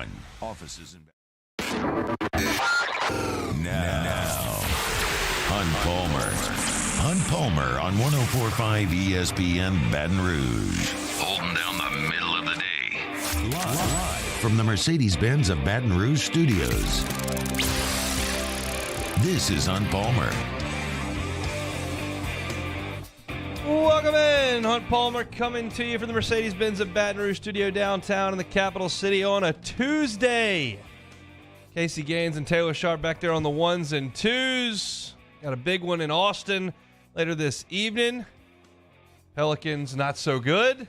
1. Offices in... Now, Hunt Palmer. Hunt Palmer on 104.5 ESPN Baton Rouge. Holding down the middle of the day. Live from the Mercedes-Benz of Baton Rouge studios. This is Hunt Palmer. Welcome in. Hunt Palmer coming to you from the Mercedes-Benz of Baton Rouge studio downtown in the capital city on a Tuesday. Casey Gaines and Taylor Sharp back there on the ones and twos. Got a big one in Austin later this evening. Pelicans not so good.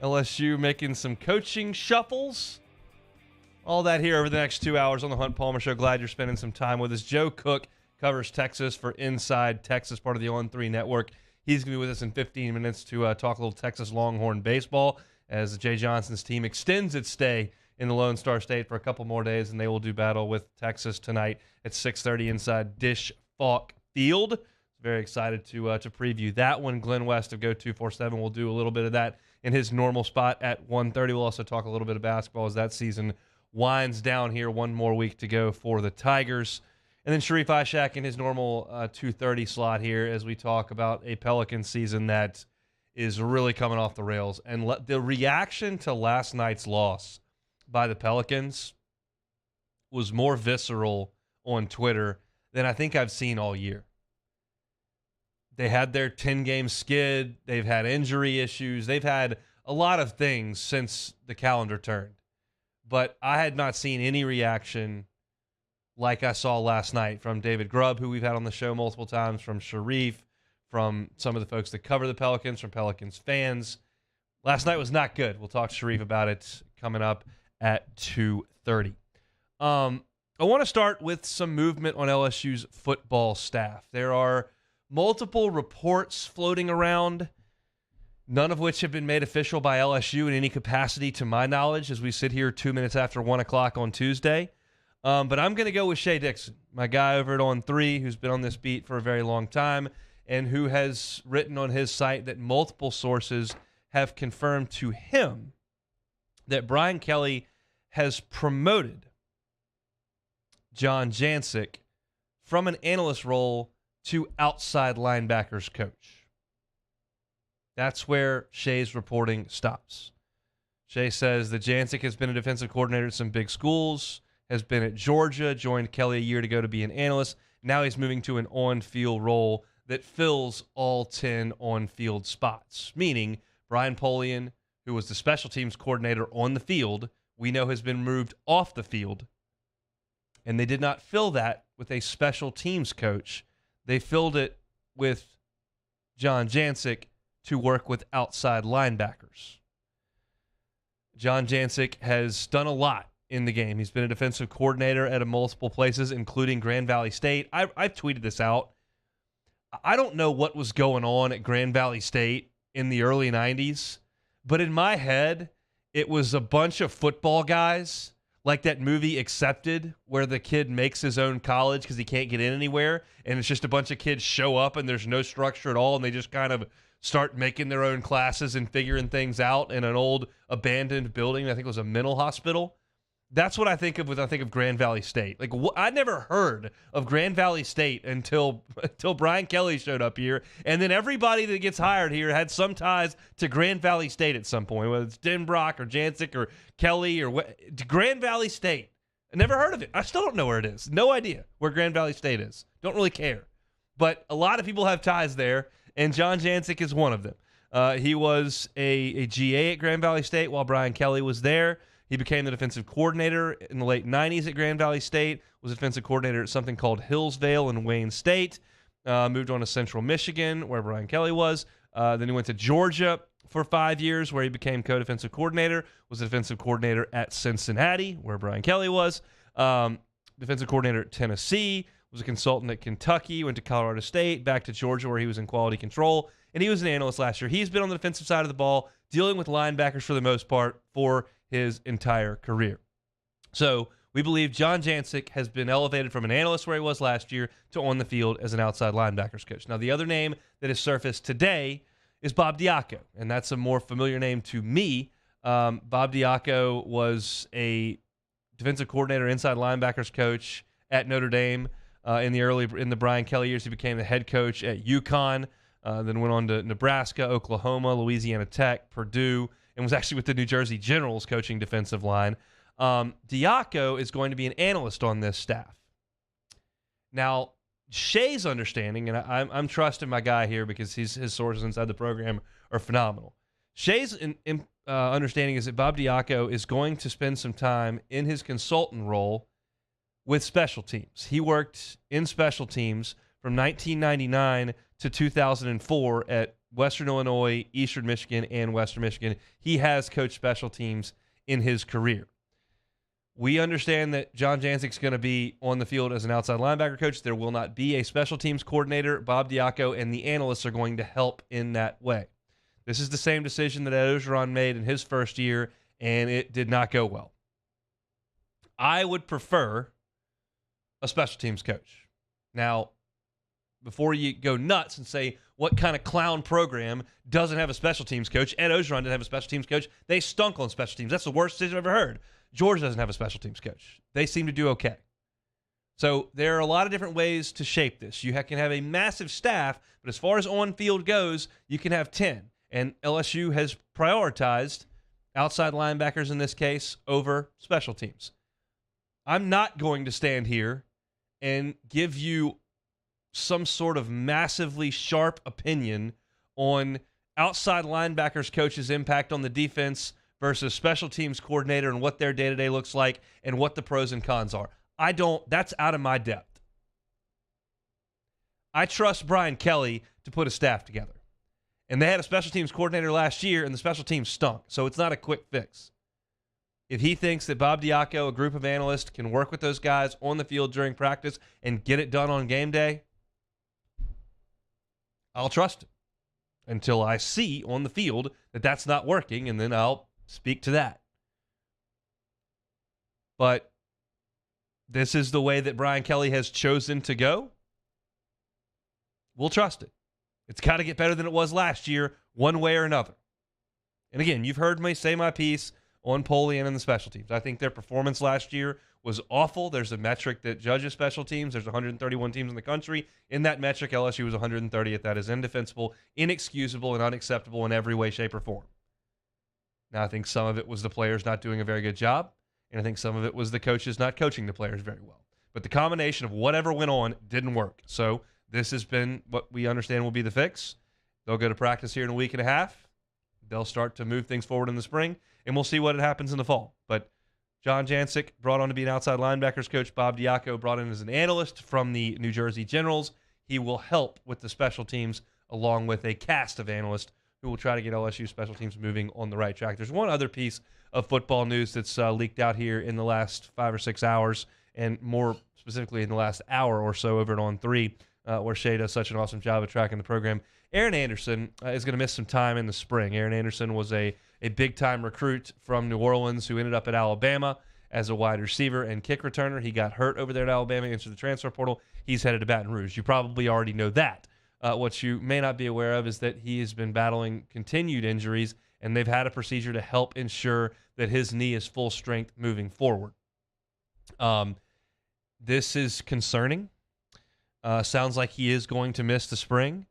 LSU making some coaching shuffles. All that here over the next 2 hours on the Hunt Palmer Show. Glad you're spending some time with us. Joe Cook covers Texas for Inside Texas, part of the On3 network. He's going to be with us in 15 minutes to talk a little Texas Longhorn baseball as Jay Johnson's team extends its stay in the Lone Star State for a couple more days, and they will do battle with Texas tonight at 6:30 inside Dish Falk Field. Very excited to preview that one. Glenn West of Go247 will do a little bit of that in his normal spot at 1:30. We'll also talk a little bit of basketball as that season winds down here. One more week to go for the Tigers. And then Sharif Ishak in his normal 2:30 slot here as we talk about a Pelican season that is really coming off the rails. And the reaction to last night's loss by the Pelicans was more visceral on Twitter than I think I've seen all year. They had their 10-game skid. They've had injury issues. They've had a lot of things since the calendar turned. But I had not seen any reaction like I saw last night from David Grubb, who we've had on the show multiple times, from Sharif, from some of the folks that cover the Pelicans, from Pelicans fans. Last night was not good. We'll talk to Sharif about it coming up at 2:30. I want to start with some movement on LSU's football staff. There are multiple reports floating around, none of which have been made official by LSU in any capacity to my knowledge as we sit here 2 minutes after 1 o'clock on Tuesday. But I'm going to go with Shea Dixon, my guy over at On3, who's been on this beat for a very long time and who has written on his site that multiple sources have confirmed to him that Brian Kelly has promoted John Jancic from an analyst role to outside linebackers coach. That's where Shea's reporting stops. Shea says that Jancic has been a defensive coordinator at some big schools, has been at Georgia, joined Kelly a year ago to be an analyst. Now he's moving to an on-field role that fills all 10 on-field spots, meaning Brian Polian, who was the special teams coordinator on the field, we know has been moved off the field, and they did not fill that with a special teams coach. They filled it with John Jancic to work with outside linebackers. John Jancic has done a lot in the game. He's been a defensive coordinator at multiple places, including Grand Valley State. I've tweeted this out. I don't know what was going on at Grand Valley State in the early 90s, but in my head, it was a bunch of football guys, like that movie Accepted, where the kid makes his own college because he can't get in anywhere, and it's just a bunch of kids show up and there's no structure at all, and they just kind of start making their own classes and figuring things out in an old abandoned building. I think it was a mental hospital. That's what I think of when I think of Grand Valley State. Like, I never heard of Grand Valley State until Brian Kelly showed up here, and then everybody that gets hired here had some ties to Grand Valley State at some point, whether it's Denbrock or Jancic or Kelly or Grand Valley State. I never heard of it. I still don't know where it is. No idea where Grand Valley State is. Don't really care. But a lot of people have ties there, and John Jancic is one of them. He was a GA at Grand Valley State while Brian Kelly was there. He became the defensive coordinator in the late 90s at Grand Valley State, was a defensive coordinator at something called Hillsvale in Wayne State, moved on to Central Michigan, where Brian Kelly was. Then he went to Georgia for 5 years, where he became co-defensive coordinator, was a defensive coordinator at Cincinnati, where Brian Kelly was, defensive coordinator at Tennessee, was a consultant at Kentucky, went to Colorado State, back to Georgia, where he was in quality control, and he was an analyst last year. He's been on the defensive side of the ball, dealing with linebackers for the most part for his entire career. So we believe John Jancic has been elevated from an analyst where he was last year to on the field as an outside linebackers coach. Now, the other name that has surfaced today is Bob Diaco, and that's a more familiar name to me. Bob Diaco was a defensive coordinator, inside linebackers coach at Notre Dame. In the Brian Kelly years, he became the head coach at UConn, then went on to Nebraska, Oklahoma, Louisiana Tech, Purdue, and was actually with the New Jersey Generals coaching defensive line. Diaco is going to be an analyst on this staff. Now, Shay's understanding, and I'm trusting my guy here because his sources inside the program are phenomenal. Shay's understanding is that Bob Diaco is going to spend some time in his consultant role with special teams. He worked in special teams from 1999 to 2004 at Western Illinois, Eastern Michigan, and Western Michigan. He has coached special teams in his career. We understand that John Jancik's going to be on the field as an outside linebacker coach. There will not be a special teams coordinator. Bob Diaco and the analysts are going to help in that way. This is the same decision that Ed Orgeron made in his first year, and it did not go well. I would prefer a special teams coach. Now, before you go nuts and say, what kind of clown program doesn't have a special teams coach? Ed Orgeron didn't have a special teams coach. They stunk on special teams. That's the worst decision I've ever heard. Georgia doesn't have a special teams coach. They seem to do okay. So there are a lot of different ways to shape this. You can have a massive staff, but as far as on-field goes, you can have 10. And LSU has prioritized outside linebackers in this case over special teams. I'm not going to stand here and give you some sort of massively sharp opinion on outside linebackers coach's impact on the defense versus special teams coordinator and what their day-to-day looks like and what the pros and cons are. That's out of my depth. I trust Brian Kelly to put a staff together. And they had a special teams coordinator last year, and the special teams stunk. So it's not a quick fix. If he thinks that Bob Diaco, a group of analysts, can work with those guys on the field during practice and get it done on game day, I'll trust him until I see on the field that that's not working, and then I'll speak to that. But this is the way that Brian Kelly has chosen to go. We'll trust it. It's got to get better than it was last year, one way or another. And again, you've heard me say my piece on Polian and the special teams. I think their performance last year was awful. There's a metric that judges special teams. There's 131 teams in the country. In that metric, LSU was 130th. That is indefensible, inexcusable, and unacceptable in every way, shape, or form. Now, I think some of it was the players not doing a very good job, and I think some of it was the coaches not coaching the players very well. But the combination of whatever went on didn't work. So this has been what we understand will be the fix. They'll go to practice here in a week and a half. They'll start to move things forward in the spring, and we'll see what happens in the fall. But John Jancik brought on to be an outside linebackers coach. Bob Diaco brought in as an analyst from the New Jersey Generals. He will help with the special teams along with a cast of analysts who will try to get LSU special teams moving on the right track. There's one other piece of football news that's leaked out here in the last 5 or 6 hours, and more specifically in the last hour or so over at On3, where Shay does such an awesome job of tracking the program. Aaron Anderson is going to miss some time in the spring. Aaron Anderson was a big-time recruit from New Orleans who ended up at Alabama as a wide receiver and kick returner. He got hurt over there at Alabama, entered the transfer portal. He's headed to Baton Rouge. You probably already know that. What you may not be aware of is that he has been battling continued injuries, and they've had a procedure to help ensure that his knee is full strength moving forward. This is concerning. Sounds like he is going to miss the spring.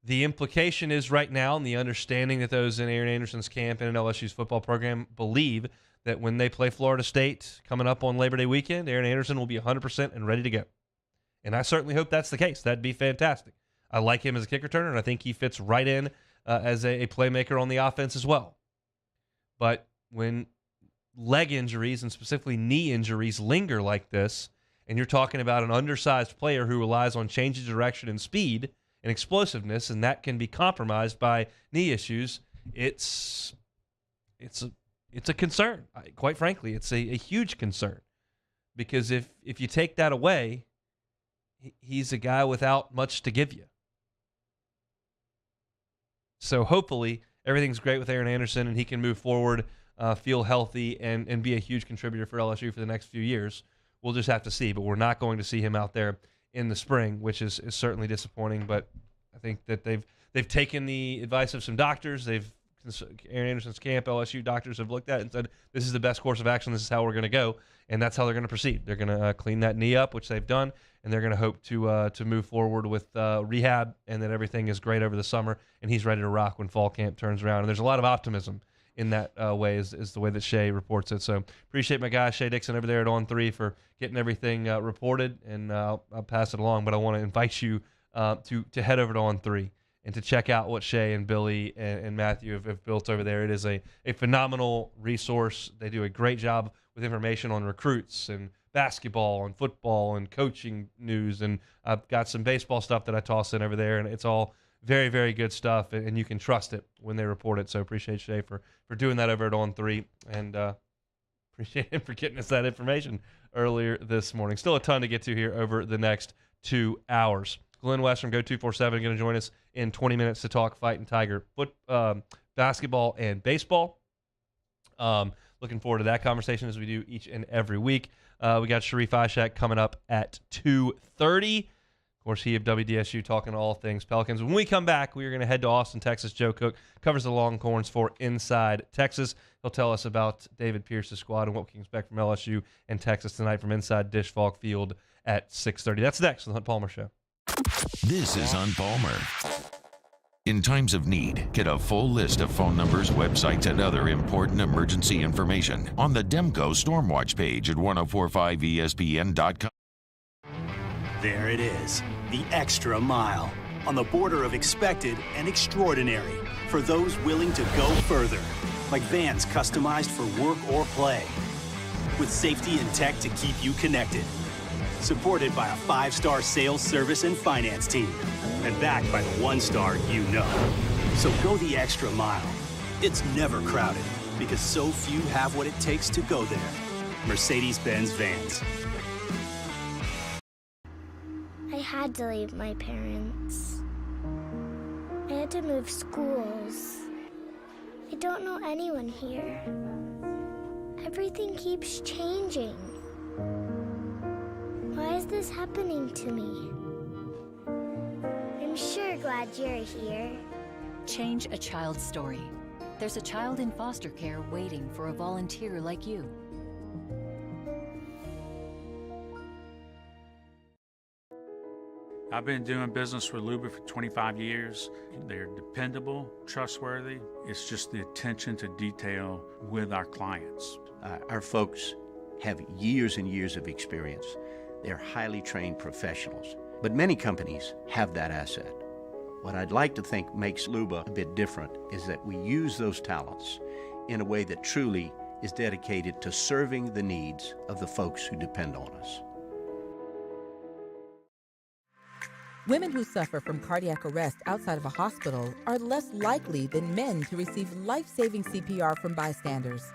The implication is right now, and the understanding that those in Aaron Anderson's camp and in LSU's football program believe that when they play Florida State coming up on Labor Day weekend, Aaron Anderson will be 100% and ready to go. And I certainly hope that's the case. That'd be fantastic. I like him as a kick returner, and I think he fits right in as a playmaker on the offense as well. But when leg injuries and specifically knee injuries linger like this, and you're talking about an undersized player who relies on change of direction and speed and explosiveness, and that can be compromised by knee issues, it's a concern. Quite frankly, it's a huge concern. Because if you take that away, he's a guy without much to give you. So hopefully everything's great with Aaron Anderson and he can move forward, feel healthy, and be a huge contributor for LSU for the next few years. We'll just have to see, but we're not going to see him out there in the spring, which is certainly disappointing. But I think that they've taken the advice of some doctors. They've Aaron Anderson's camp, LSU doctors have looked at it and said, this is the best course of action. This is how we're going to go. And that's how they're going to proceed. They're going to clean that knee up, which they've done, and they're going to hope to move forward with rehab, and that everything is great over the summer, and he's ready to rock when fall camp turns around. And there's a lot of optimism in that way is the way that Shay reports it. So appreciate my guy Shay Dixon over there at On 3 for getting everything reported, and I'll pass it along. But I want to invite you to head over to On 3 and to check out what Shay and Billy and Matthew have built over there. It is a phenomenal resource. They do a great job with information on recruits and basketball and football and coaching news. And I've got some baseball stuff that I toss in over there, and it's all very, very good stuff, and you can trust it when they report it. So appreciate Shay for doing that over at On 3, and appreciate him for getting us that information earlier this morning. Still a ton to get to here over the next 2 hours. Glenn West from Go 247 going to join us in 20 minutes to talk Fighting Tiger basketball and baseball. Looking forward to that conversation as we do each and every week. We got Sharif Ishak coming up at 2:30. Of course, he of WDSU talking all things Pelicans. When we come back, we are going to head to Austin, Texas. Joe Cook covers the Longhorns for Inside Texas. He'll tell us about David Pierce's squad and what we can expect from LSU and Texas tonight from inside Dish Falk Field at 6:30. That's next on the Hunt Palmer Show. This is Hunt Palmer. In times of need, get a full list of phone numbers, websites, and other important emergency information on the Demco Stormwatch page at 1045ESPN.com. There it is, the extra mile, on the border of expected and extraordinary for those willing to go further, like vans customized for work or play, with safety and tech to keep you connected. Supported by a 5-star sales, service, and finance team, and backed by the 1-star you know. So go the extra mile. It's never crowded, because so few have what it takes to go there. Mercedes-Benz Vans. I had to leave my parents. I had to move schools. I don't know anyone here. Everything keeps changing. Why is this happening to me? I'm sure glad you're here. Change a child's story. There's a child in foster care waiting for a volunteer like you. I've been doing business with Luba for 25 years. They're dependable, trustworthy. It's just the attention to detail with our clients. Our folks have years and years of experience. They're highly trained professionals, but many companies have that asset. What I'd like to think makes Luba a bit different is that we use those talents in a way that truly is dedicated to serving the needs of the folks who depend on us. Women who suffer from cardiac arrest outside of a hospital are less likely than men to receive life-saving CPR from bystanders.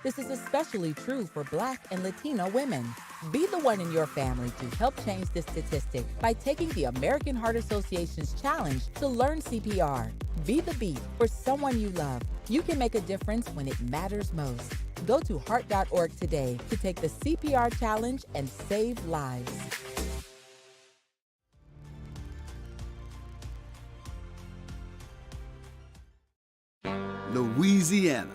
This is especially true for Black and Latino women. Be the one in your family to help change this statistic by taking the American Heart Association's challenge to learn CPR. Be the beat for someone you love. You can make a difference when it matters most. Go to heart.org today to take the CPR challenge and save lives. Louisiana.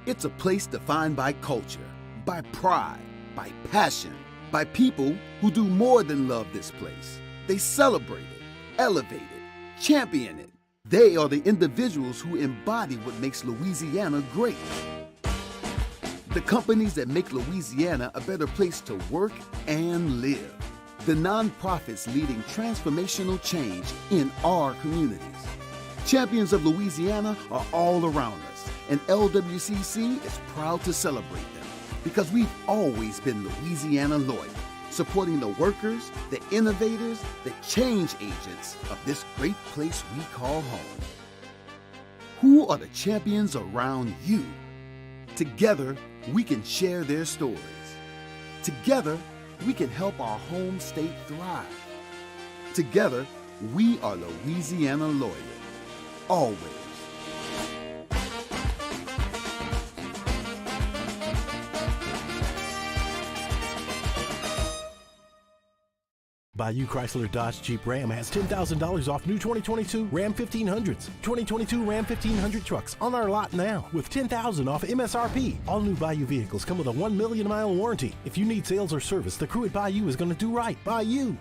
It's a place defined by culture, by pride, by passion, by people who do more than love this place. They celebrate it, elevate it, champion it. They are the individuals who embody what makes Louisiana great. The companies that make Louisiana a better place to work and live. The nonprofits leading transformational change in our communities. Champions of Louisiana are all around us, and LWCC is proud to celebrate them because we've always been Louisiana loyal, supporting the workers, the innovators, the change agents of this great place we call home. Who are the champions around you? Together, we can share their stories. Together, we can help our home state thrive. Together, we are Louisiana loyal. Always. Bayou Chrysler Dodge Jeep Ram has $10,000 off new 2022 Ram 1500s. 2022 Ram 1500 trucks on our lot now with $10,000 off MSRP. All new Bayou vehicles come with a 1 million mile warranty. If you need sales or service, the crew at Bayou is going to do right by you.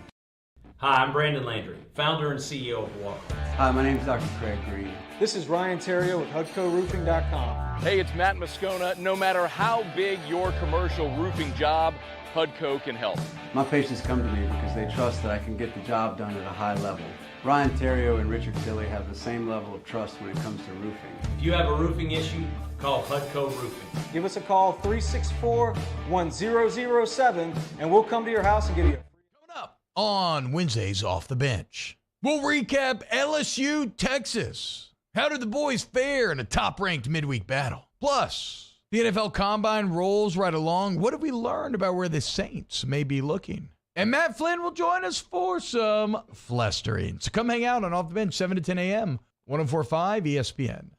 Hi, I'm Brandon Landry, founder and CEO of Walk. Hi, my name is Dr. Craig Green. This is Ryan Terrio with HUDCoRoofing.com. Hey, it's Matt Moscona. No matter how big your commercial roofing job, HUDCO can help. My patients come to me because they trust that I can get the job done at a high level. Ryan Terrio and Richard Tilley have the same level of trust when it comes to roofing. If you have a roofing issue, call HUDCO Roofing. Give us a call, 364-1007, and we'll come to your house and give you a free. Coming up on Wednesdays Off the Bench, we'll recap LSU, Texas. How did the boys fare in a top-ranked midweek battle? Plus, the NFL Combine rolls right along. What have we learned about where the Saints may be looking? And Matt Flynn will join us for some flustering. So come hang out on Off the Bench, 7 to 10 a.m., 104.5 ESPN.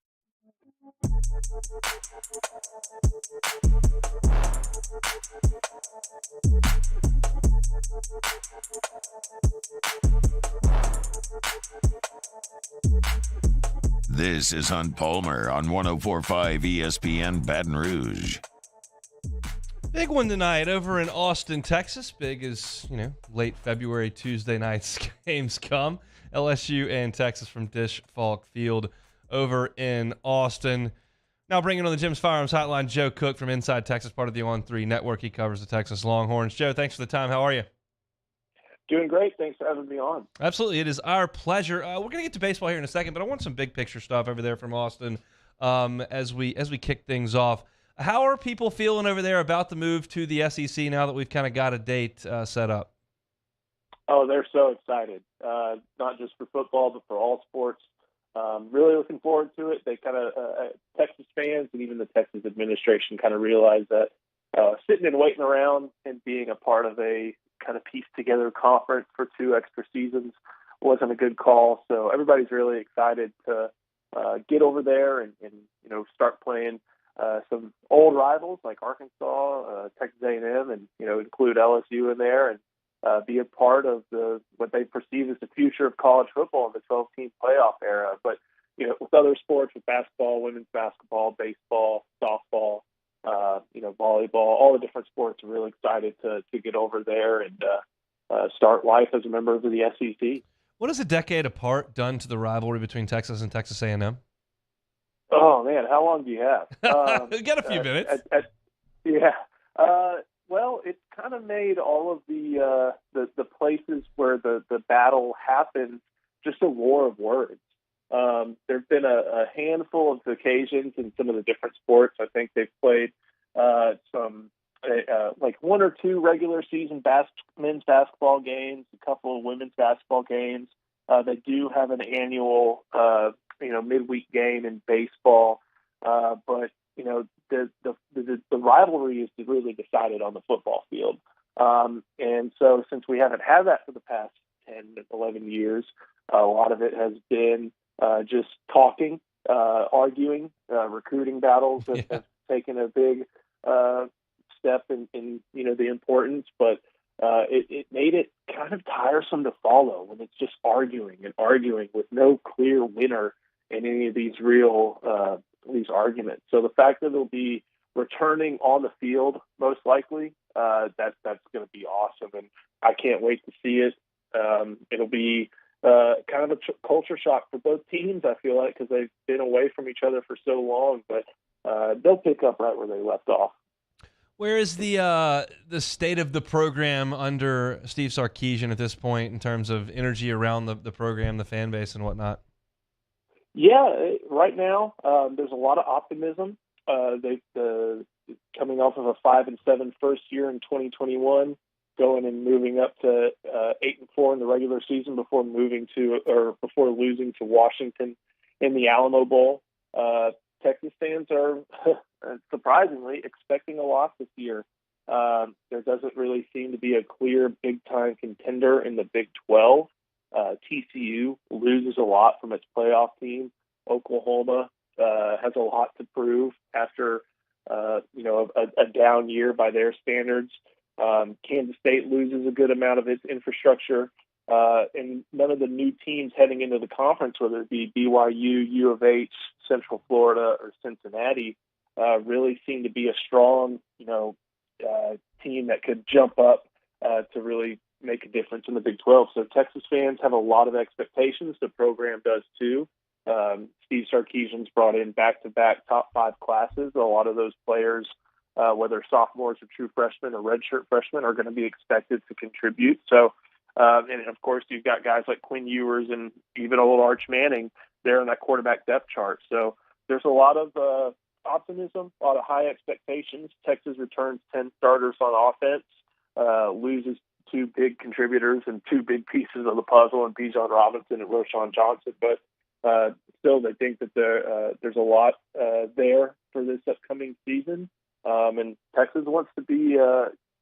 This is Hunt Palmer on 104.5 ESPN Baton Rouge. Big one tonight over in Austin, Texas. Big as, late February Tuesday night's games come. LSU and Texas from Dish Falk Field over in Austin. Now bringing on the Jim's Firearms Hotline, Joe Cook from Inside Texas, part of the On3 Network. He covers the Texas Longhorns. Joe, thanks for the time. How are you? Doing great. Thanks for having me on. Absolutely. It is our pleasure. We're going to get to baseball here in a second, but I want some big picture stuff over there from Austin as we kick things off. How are people feeling over there about the move to the SEC now that we've kind of got a date set up? Oh, they're so excited, not just for football, but for all sports. Really looking forward to it. They kind of, Texas fans and even the Texas administration kind of realized that sitting and waiting around and being a part of a kind of pieced together conference for 2 extra seasons wasn't a good call. So everybody's really excited to get over there and start playing some old rivals like Arkansas, Texas A&M, and include LSU in there and be a part of what they perceive as the future of college football in the 12-team playoff era. But with other sports, with basketball, women's basketball, baseball, softball, volleyball, all the different sports are really excited to get over there and start life as a member of the SEC. What has a decade apart done to the rivalry between Texas and Texas A&M? Oh man, how long do you have? We got a few minutes. Well, it's kind of made all of the places where the battle happened just a war of words. There've been a handful of occasions in some of the different sports. I think they've played some like 1 or 2 regular season men's basketball games, a couple of women's basketball games. They do have an annual midweek game in baseball, but the rivalry is really decided on the football field. And so since we haven't had that for the past 10, 11 years, a lot of it has been just talking, arguing, recruiting battles have taken a big step in the importance, but it made it kind of tiresome to follow when it's just arguing with no clear winner in any of these these arguments. So the fact that it'll be returning on the field, most likely, that's going to be awesome, and I can't wait to see it. It'll be kind of a culture shock for both teams, I feel like, because they've been away from each other for so long, but they'll pick up right where they left off. Where is the state of the program under Steve Sarkisian at this point in terms of energy around the program, the fan base, and whatnot? Yeah, right now there's a lot of optimism. They've coming off of a 5-7 first year in 2021, going and moving up to 8-4 in the regular season before losing to Washington in the Alamo Bowl. Texas fans are surprisingly expecting a loss this year. There doesn't really seem to be a clear big-time contender in the Big 12. TCU loses a lot from its playoff team. Oklahoma has a lot to prove after a down year by their standards. Kansas State loses a good amount of its infrastructure. And none of the new teams heading into the conference, whether it be BYU, U of H, Central Florida, or Cincinnati, really seem to be a strong, team that could jump up to really make a difference in the Big 12. So Texas fans have a lot of expectations. The program does too. Steve Sarkisian's brought in back-to-back top 5 classes. A lot of those players, whether sophomores or true freshmen or redshirt freshmen, are going to be expected to contribute. So, and of course, you've got guys like Quinn Ewers and even old Arch Manning there in that quarterback depth chart. So there's a lot of optimism, a lot of high expectations. Texas returns 10 starters on offense, loses 2 big contributors and 2 big pieces of the puzzle in Bijan Robinson and Roschon Johnson. But still, they think that there's a lot there for this upcoming season. And Texas wants to be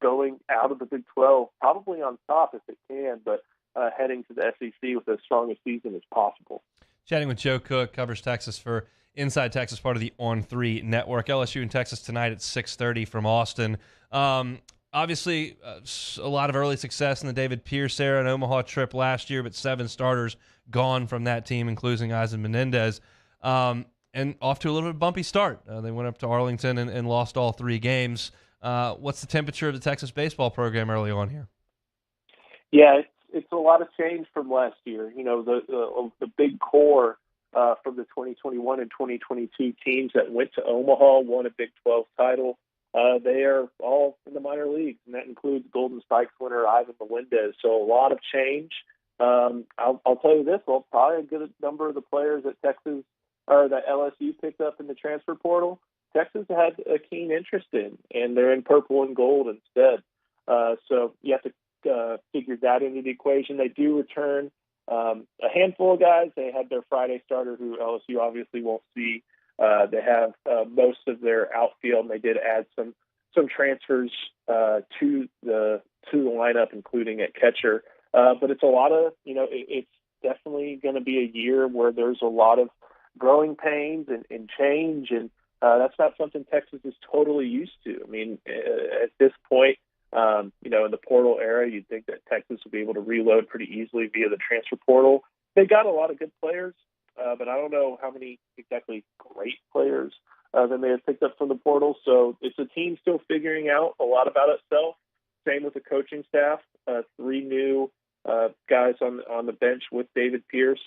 going out of the Big 12, probably on top if it can, but heading to the SEC with as strong a season as possible. Chatting with Joe Cook, covers Texas for Inside Texas, part of the On3 network. LSU in Texas tonight at 6:30 from Austin. Obviously, a lot of early success in the David Pierce era and Omaha trip last year, but 7 starters gone from that team, including Eisen Menendez, and off to a little bit bumpy start. They went up to Arlington and lost all 3 games. What's the temperature of the Texas baseball program early on here? Yeah, it's a lot of change from last year. The big core from the 2021 and 2022 teams that went to Omaha, won a Big 12 title. They are all in the minor leagues, and that includes Golden Spikes winner Ivan Melendez. So a lot of change. I'll tell you this: probably a good number of the players that Texas or that LSU picked up in the transfer portal, Texas had a keen interest in, and they're in purple and gold instead. So you have to figure that into the equation. They do return a handful of guys. They had their Friday starter, who LSU obviously won't see. They have most of their outfield, and they did add some transfers to the lineup, including at catcher. But it's a lot of, it's definitely going to be a year where there's a lot of growing pains and change, and that's not something Texas is totally used to. I mean, at this point, in the portal era, you'd think that Texas would be able to reload pretty easily via the transfer portal. They got a lot of good players, but I don't know how many exactly great players they may have picked up from the portal. So it's a team still figuring out a lot about itself. Same with the coaching staff. 3 new guys on the bench with David Pierce.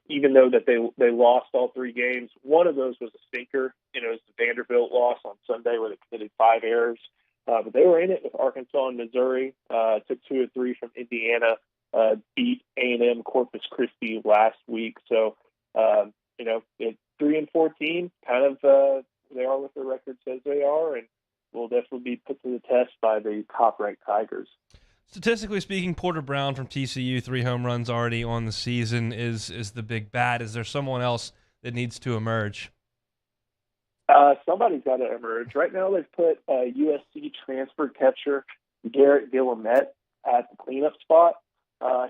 Even though that they lost all 3 games, one of those was a stinker. It was the Vanderbilt loss on Sunday where they committed 5 errors. But they were in it with Arkansas and Missouri. Took 2 or 3 from Indiana. Beat A&M Corpus Christi last week. So, it's 3-14, kind of they are what their record says they are, and will definitely be put to the test by the top-ranked Tigers. Statistically speaking, Porter Brown from TCU, 3 home runs already on the season, is the big bat. Is there someone else that needs to emerge? Somebody's got to emerge. Right now they've put USC transfer catcher Garrett Guillemette at the cleanup spot. I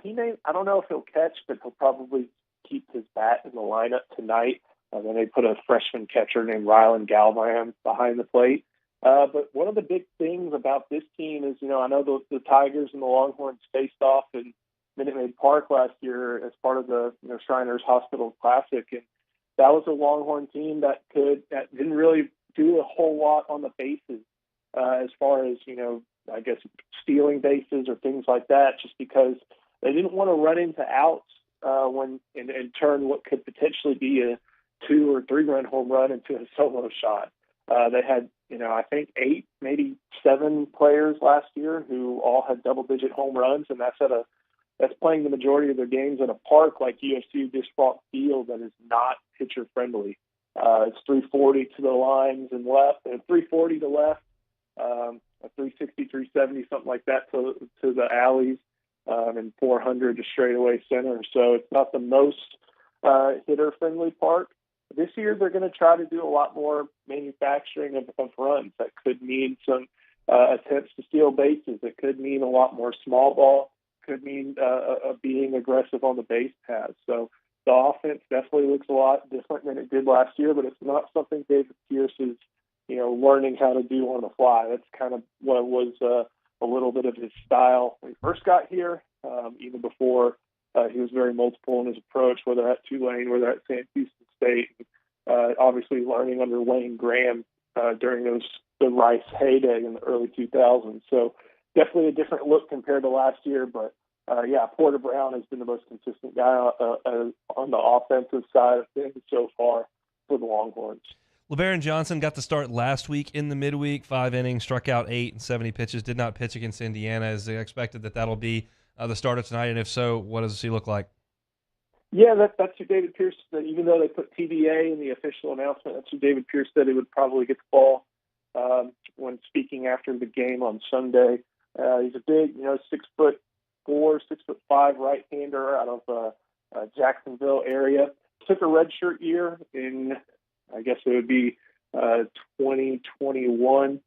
don't know if he'll catch, but he'll probably keep his bat in the lineup tonight. Then they put a freshman catcher named Rylan Galvan behind the plate. But one of the big things about this team is, I know the Tigers and the Longhorns faced off in Minute Maid Park last year as part of the Shriners Hospital Classic, and that was a Longhorn team that didn't really do a whole lot on the bases as far as I guess stealing bases or things like that, just because they didn't want to run into outs and turn what could potentially be a 2 or 3 run home run into a solo shot. They had, I think 8, maybe 7 players last year who all had double-digit home runs, and that's playing the majority of their games in a park like USC Disch-Falk Field that is not pitcher-friendly. It's 340 to the lines and left, and 340 to left, 360, 370, something like that to the alleys, and 400 to straightaway center. So it's not the most hitter-friendly park. This year, they're going to try to do a lot more manufacturing of runs. That could mean some attempts to steal bases. It could mean a lot more small ball. Could mean being aggressive on the base paths. So the offense definitely looks a lot different than it did last year, but it's not something David Pierce is learning how to do on the fly. That's kind of what was a little bit of his style when he first got here, even before he was very multiple in his approach, whether at Tulane, whether at Sam Houston State. Obviously learning under Wayne Graham during the Rice heyday in the early 2000s. So definitely a different look compared to last year. But, Porter Brown has been the most consistent guy on the offensive side of things so far for the Longhorns. LeBaron Johnson got the start last week in the midweek, 5 innings, struck out 8 and 70 pitches, did not pitch against Indiana. Is it expected that'll be the starter tonight? And if so, what does he look like? Yeah, that's who David Pierce said. Even though they put TBA in the official announcement, that's who David Pierce said he would probably get the ball when speaking after the game on Sunday. He's a big, 6'4", 6'5" right-hander out of Jacksonville area. Took a redshirt year in, I guess it would be 2021.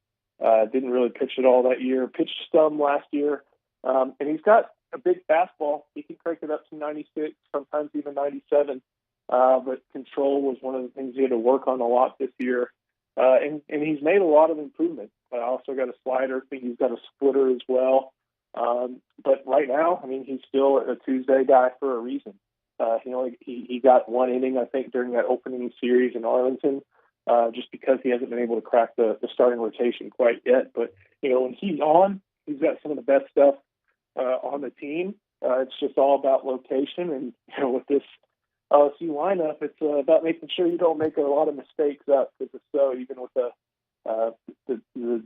Didn't really pitch at all that year. Pitched some last year, and he's got a big fastball. He can crank it up to 96, sometimes even 97. But control was one of the things he had to work on a lot this year. And he's made a lot of improvement. Also got a slider. I think he's got a splitter as well. But right now, he's still a Tuesday guy for a reason. He got 1 inning, I think, during that opening series in Arlington, just because he hasn't been able to crack the starting rotation quite yet. But, when he's on, he's got some of the best stuff on the team. It's just all about location. And, with this LSU lineup, it's about making sure you don't make a lot of mistakes up. Because so, even with the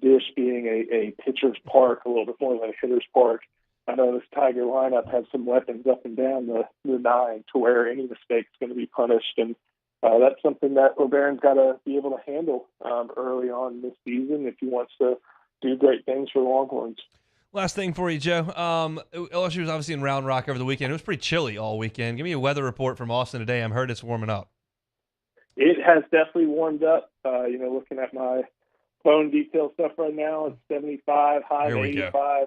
dish being a pitcher's park, a little bit more than a hitter's park, I know this Tiger lineup has some weapons up and down the nine to where any mistake is going to be punished. And that's something that LeBaron's got to be able to handle early on this season if he wants to do great things for the Longhorns. Last thing for you, Joe. LSU was obviously in Round Rock over the weekend. It was pretty chilly all weekend. Give me a weather report from Austin today. I'm heard it's warming up. It has definitely warmed up. Looking at my phone detail stuff right now, it's 75, high 85.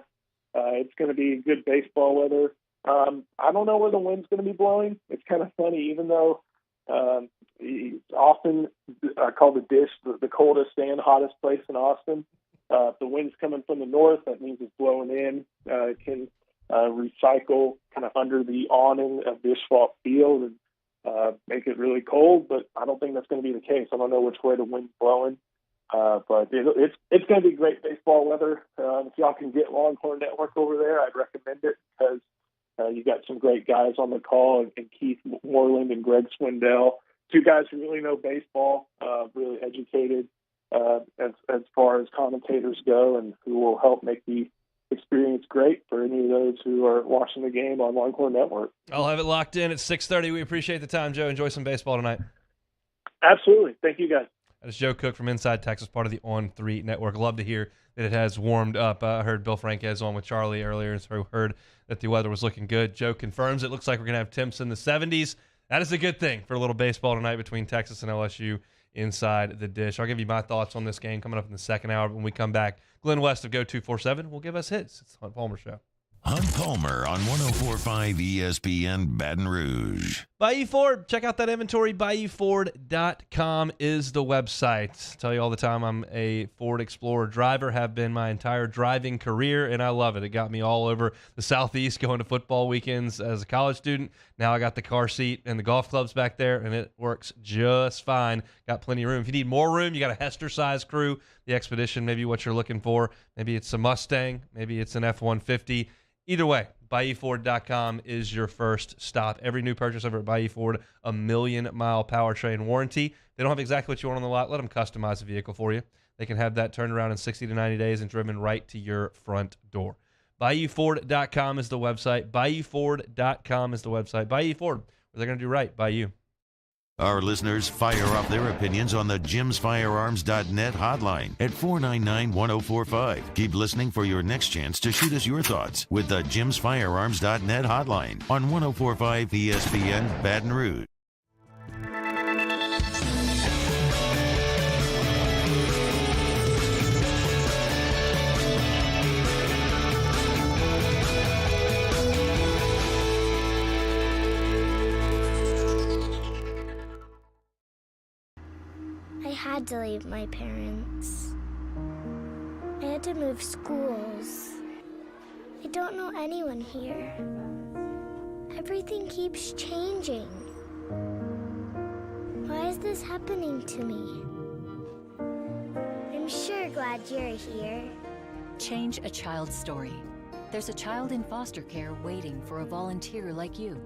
It's going to be good baseball weather. I don't know where the wind's going to be blowing. It's kind of funny, even though often I call the dish the coldest and hottest place in Austin. If the wind's coming from the north, that means it's blowing in. It can recycle kind of under the awning of the asphalt field and make it really cold, but I don't think that's going to be the case. I don't know which way the wind's blowing. But it's going to be great baseball weather. If y'all can get Longhorn Network over there, I'd recommend it because you got some great guys on the call, and Keith Moreland and Greg Swindell, 2 guys who really know baseball, really educated as far as commentators go, and who will help make the experience great for any of those who are watching the game on Longhorn Network. I'll have it locked in at 6:30. We appreciate the time, Joe. Enjoy some baseball tonight. Absolutely. Thank you, guys. That is Joe Cook from Inside Texas, part of the On3 Network. Love to hear that it has warmed up. I heard Bill Franquez on with Charlie earlier, and so heard that the weather was looking good. Joe confirms it looks like we're going to have temps in the 70s. That is a good thing for a little baseball tonight between Texas and LSU inside the dish. I'll give you my thoughts on this game coming up in the second hour. When we come back, Glenn West of Go 247 will give us his. It's the Hunt Palmer Show. Hunt Palmer on 104.5 ESPN Baton Rouge. Bayou Ford. Check out that inventory. BayouFord.com is the website. I tell you all the time I'm a Ford Explorer driver, have been my entire driving career, and I love it. It got me all over the Southeast going to football weekends as a college student. Now I got the car seat and the golf clubs back there, and it works just fine. Got plenty of room. If you need more room, you got a Hester-sized crew. The Expedition, maybe what you're looking for. Maybe it's a Mustang. Maybe it's an F-150. Either way, BayouFord.com is your first stop. Every new purchase over at Bayou Ford, a 1,000,000-mile powertrain warranty. They don't have exactly what you want on the lot. Let them customize the vehicle for you. They can have that turned around in 60 to 90 days and driven right to your front door. BayouFord.com is the website. BayouFord.com is the website. Bayou Ford, what they're going to do right by you. Our listeners fire off their opinions on the jimsfirearms.net hotline at 499-1045. Keep listening for your next chance to shoot us your thoughts with the jimsfirearms.net hotline on 104.5 ESPN Baton Rouge. had to leave my parents. I had to move schools. I don't know anyone here. Everything keeps changing. Why is this happening to me? I'm sure glad you're here. Change a child's story. There's a child in foster care waiting for a volunteer like you.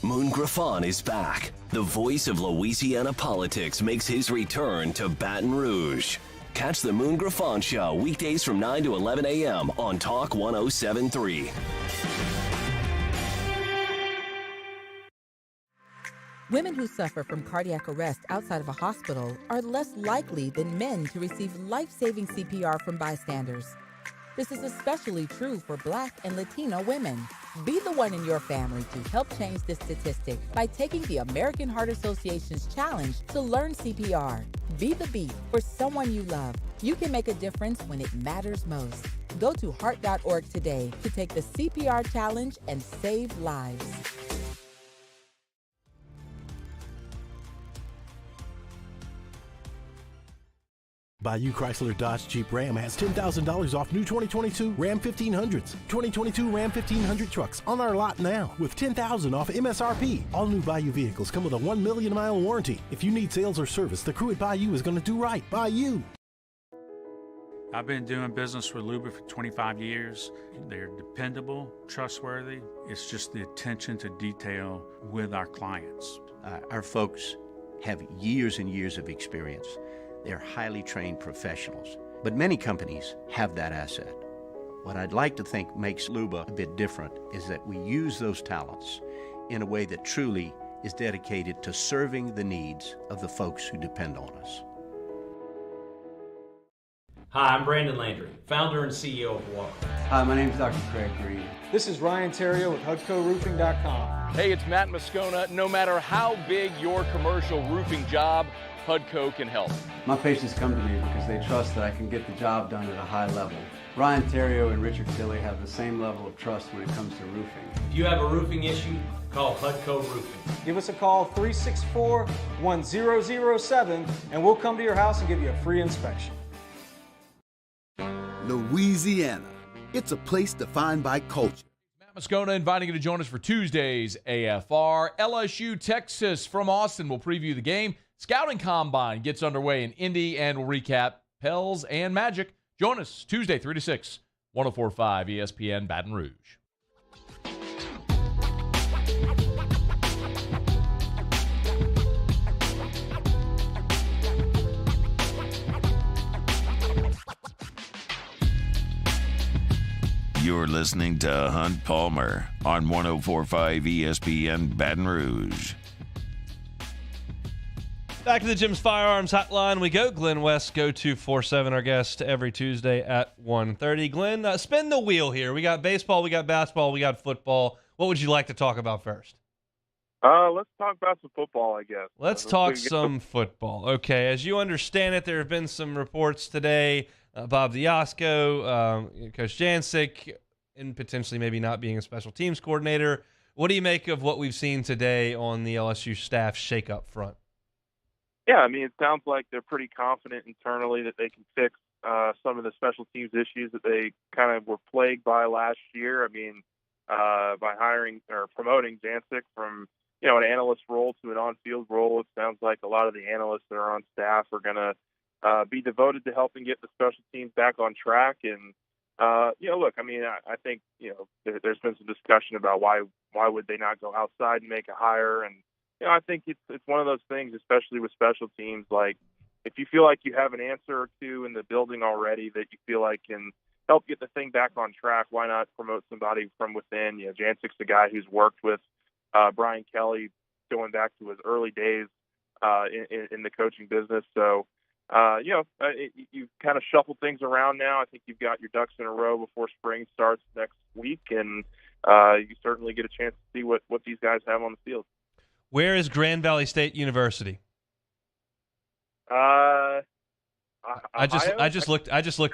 Moon Griffon is back. The voice of Louisiana politics makes his return to Baton Rouge. Catch the Moon Griffon Show weekdays from 9 to 11 a.m. on Talk 107.3. Women who suffer from cardiac arrest outside of a hospital are less likely than men to receive life-saving CPR from bystanders. This is especially true for Black and Latino women. Be the one in your family to help change this statistic by taking the American Heart Association's challenge to learn CPR. Be the beat for someone you love. You can make a difference when it matters most. Go to heart.org today to take the CPR challenge and save lives. Bayou Chrysler Dodge Jeep Ram has $10,000 off new 2022 Ram 1500s. 2022 Ram 1500 trucks on our lot now with $10,000 off MSRP. All new Bayou vehicles come with a 1 million mile warranty. If you need sales or service, the crew at Bayou is going to do right by you. I've been doing business with Luba for 25 years. They're dependable, trustworthy. It's just the attention to detail with our clients. Our folks have years and years of experience. They're highly trained professionals, but many companies have that asset. What I'd like to think makes Luba a bit different is that we use those talents in a way that truly is dedicated to serving the needs of the folks who depend on us. Hi, I'm Brandon Landry, founder and CEO of Walker. Hi, my name is Dr. Craig Green. This is Ryan Terrio with HUDCORoofing.com. Hey, it's Matt Moscona. No matter how big your commercial roofing job, HUDCO can help. My patients come to me because they trust that I can get the job done at a high level. Ryan Terrio and Richard Tilley have the same level of trust when it comes to roofing. If you have a roofing issue, call HUDCO Roofing. Give us a call, 364-1007, and we'll come to your house and give you a free inspection. Louisiana. It's a place defined by culture. Matt Moscona inviting you to join us for Tuesday's AFR. LSU, Texas from Austin will preview the game. Scouting Combine gets underway in Indy, and we'll recap Pels and Magic. Join us Tuesday, 3 to 6, 104.5 ESPN Baton Rouge. You're listening to Hunt Palmer on 104.5 ESPN Baton Rouge. Back to the Jim's Firearms Hotline we go. Glenn West, go to 47, our guest every Tuesday at 1:30. Glenn, spin the wheel here. We got baseball, we got basketball, we got football. What would you like to talk about first? Let's talk about some football, I guess. Let's talk some football. Okay, as you understand it, there have been some reports today. Bob Diasco, Coach Jancic, and potentially maybe not being a special teams coordinator. What do you make of what we've seen today on the LSU staff shake-up front? Yeah, I mean, it sounds like they're pretty confident internally that they can fix some of the special teams issues that they kind of were plagued by last year. I mean, by hiring or promoting Jancic from, an analyst role to an on-field role, it sounds like a lot of the analysts that are on staff are going to be devoted to helping get the special teams back on track. And, look, I mean, I think, there's been some discussion about why would they not go outside and make a hire. And, I think it's one of those things, especially with special teams, like if you feel like you have an answer or two in the building already that you feel like can help get the thing back on track, why not promote somebody from within? Jancic's the guy who's worked with Brian Kelly going back to his early days in the coaching business. So, you've kind of shuffled things around now. I think you've got your ducks in a row before spring starts next week, and you certainly get a chance to see what these guys have on the field. Where is Grand Valley State University? I just looked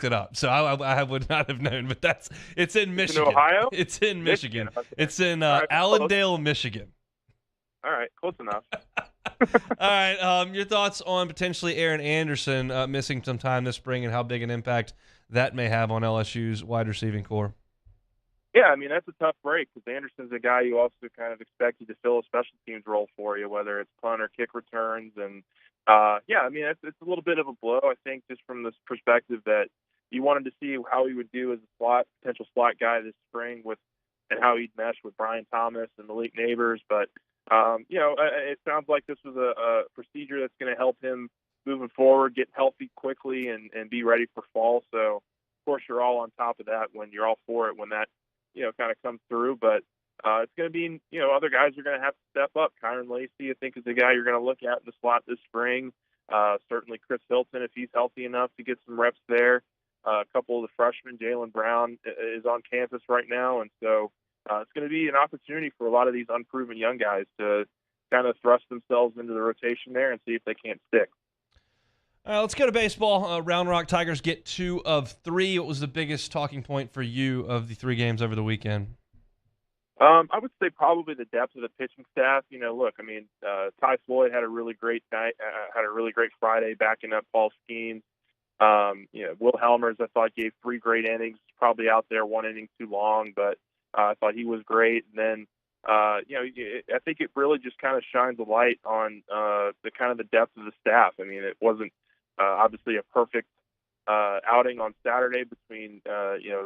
it up, so I would not have known. But it's in Michigan. In Ohio? It's in Michigan. Okay. It's in Allendale, Michigan. All right, close enough. All right, your thoughts on potentially Aaron Anderson missing some time this spring and how big an impact that may have on LSU's wide receiving core? Yeah, I mean, that's a tough break because Anderson's a guy you also kind of expected to fill a special teams role for you, whether it's punt or kick returns. And, yeah, I mean, it's a little bit of a blow, I think, just from this perspective that you wanted to see how he would do as a potential slot guy this spring and how he'd mesh with Brian Thomas and Malik Neighbors. But, it sounds like this was a procedure that's going to help him moving forward, get healthy quickly and be ready for fall. So, of course, you're all on top of that when you're all for it when that, kind of comes through. But it's going to be, other guys are going to have to step up. Kyron Lacey, I think, is the guy you're going to look at in the slot this spring. Certainly Chris Hilton, if he's healthy enough to get some reps there. A couple of the freshmen, Jalen Brown is on campus right now. And so it's going to be an opportunity for a lot of these unproven young guys to kind of thrust themselves into the rotation there and see if they can't stick. Let's go to baseball. Round Rock Tigers get 2 of 3. What was the biggest talking point for you of the 3 games over the weekend? I would say probably the depth of the pitching staff. Look, I mean, Ty Floyd had a really great night, had a really great Friday backing up Paul Skeens. Will Helmers, I thought, gave 3 great innings, probably out there 1 inning too long, but I thought he was great. And then, I think it really just kind of shines a light on the kind of the depth of the staff. I mean, it wasn't obviously a perfect outing on Saturday between,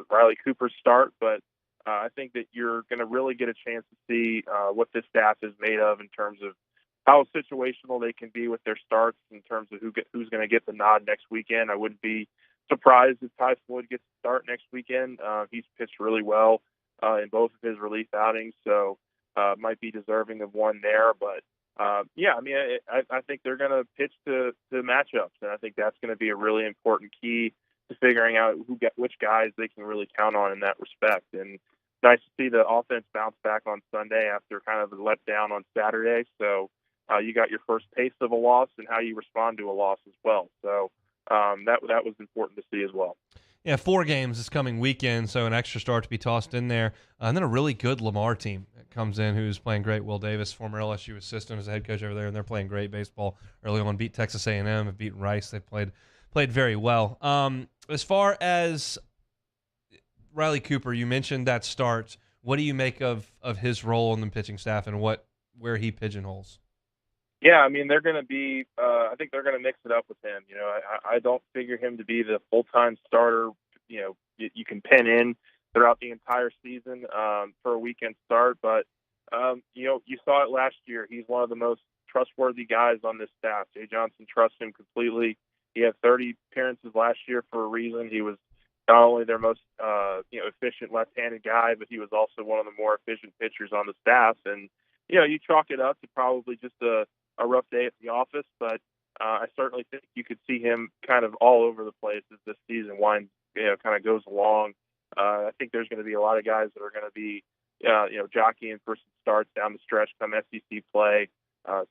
Riley Cooper's start, but I think that you're going to really get a chance to see what this staff is made of in terms of how situational they can be with their starts, in terms of who's going to get the nod next weekend. I wouldn't be surprised if Ty Floyd gets to start next weekend. He's pitched really well in both of his relief outings, so might be deserving of one there. But I mean, I think they're going to pitch to matchups, and I think that's going to be a really important key to figuring out which guys they can really count on in that respect. And nice to see the offense bounce back on Sunday after kind of a letdown on Saturday. So you got your first taste of a loss and how you respond to a loss as well. So that was important to see as well. Yeah, 4 games this coming weekend, so an extra start to be tossed in there. And then a really good Lamar team that comes in who's playing great. Will Davis, former LSU assistant, is the head coach over there, and they're playing great baseball early on. Beat Texas A&M, have beaten Rice. They played very well. As far as Riley Cooper, you mentioned that start. What do you make of his role in the pitching staff and where he pigeonholes? Yeah, I mean, they're going to be I think they're going to mix it up with him. I don't figure him to be the full-time starter, you can pen in throughout the entire season for a weekend start. But, you saw it last year. He's one of the most trustworthy guys on this staff. Jay Johnson trusts him completely. He had 30 appearances last year for a reason. He was not only their most, efficient left-handed guy, but he was also one of the more efficient pitchers on the staff. And, you chalk it up to probably just a rough day at the office, but I certainly think you could see him kind of all over the place as this season winds, kind of goes along. I think there's going to be a lot of guys that are going to be, jockeying for some starts down the stretch come SEC play.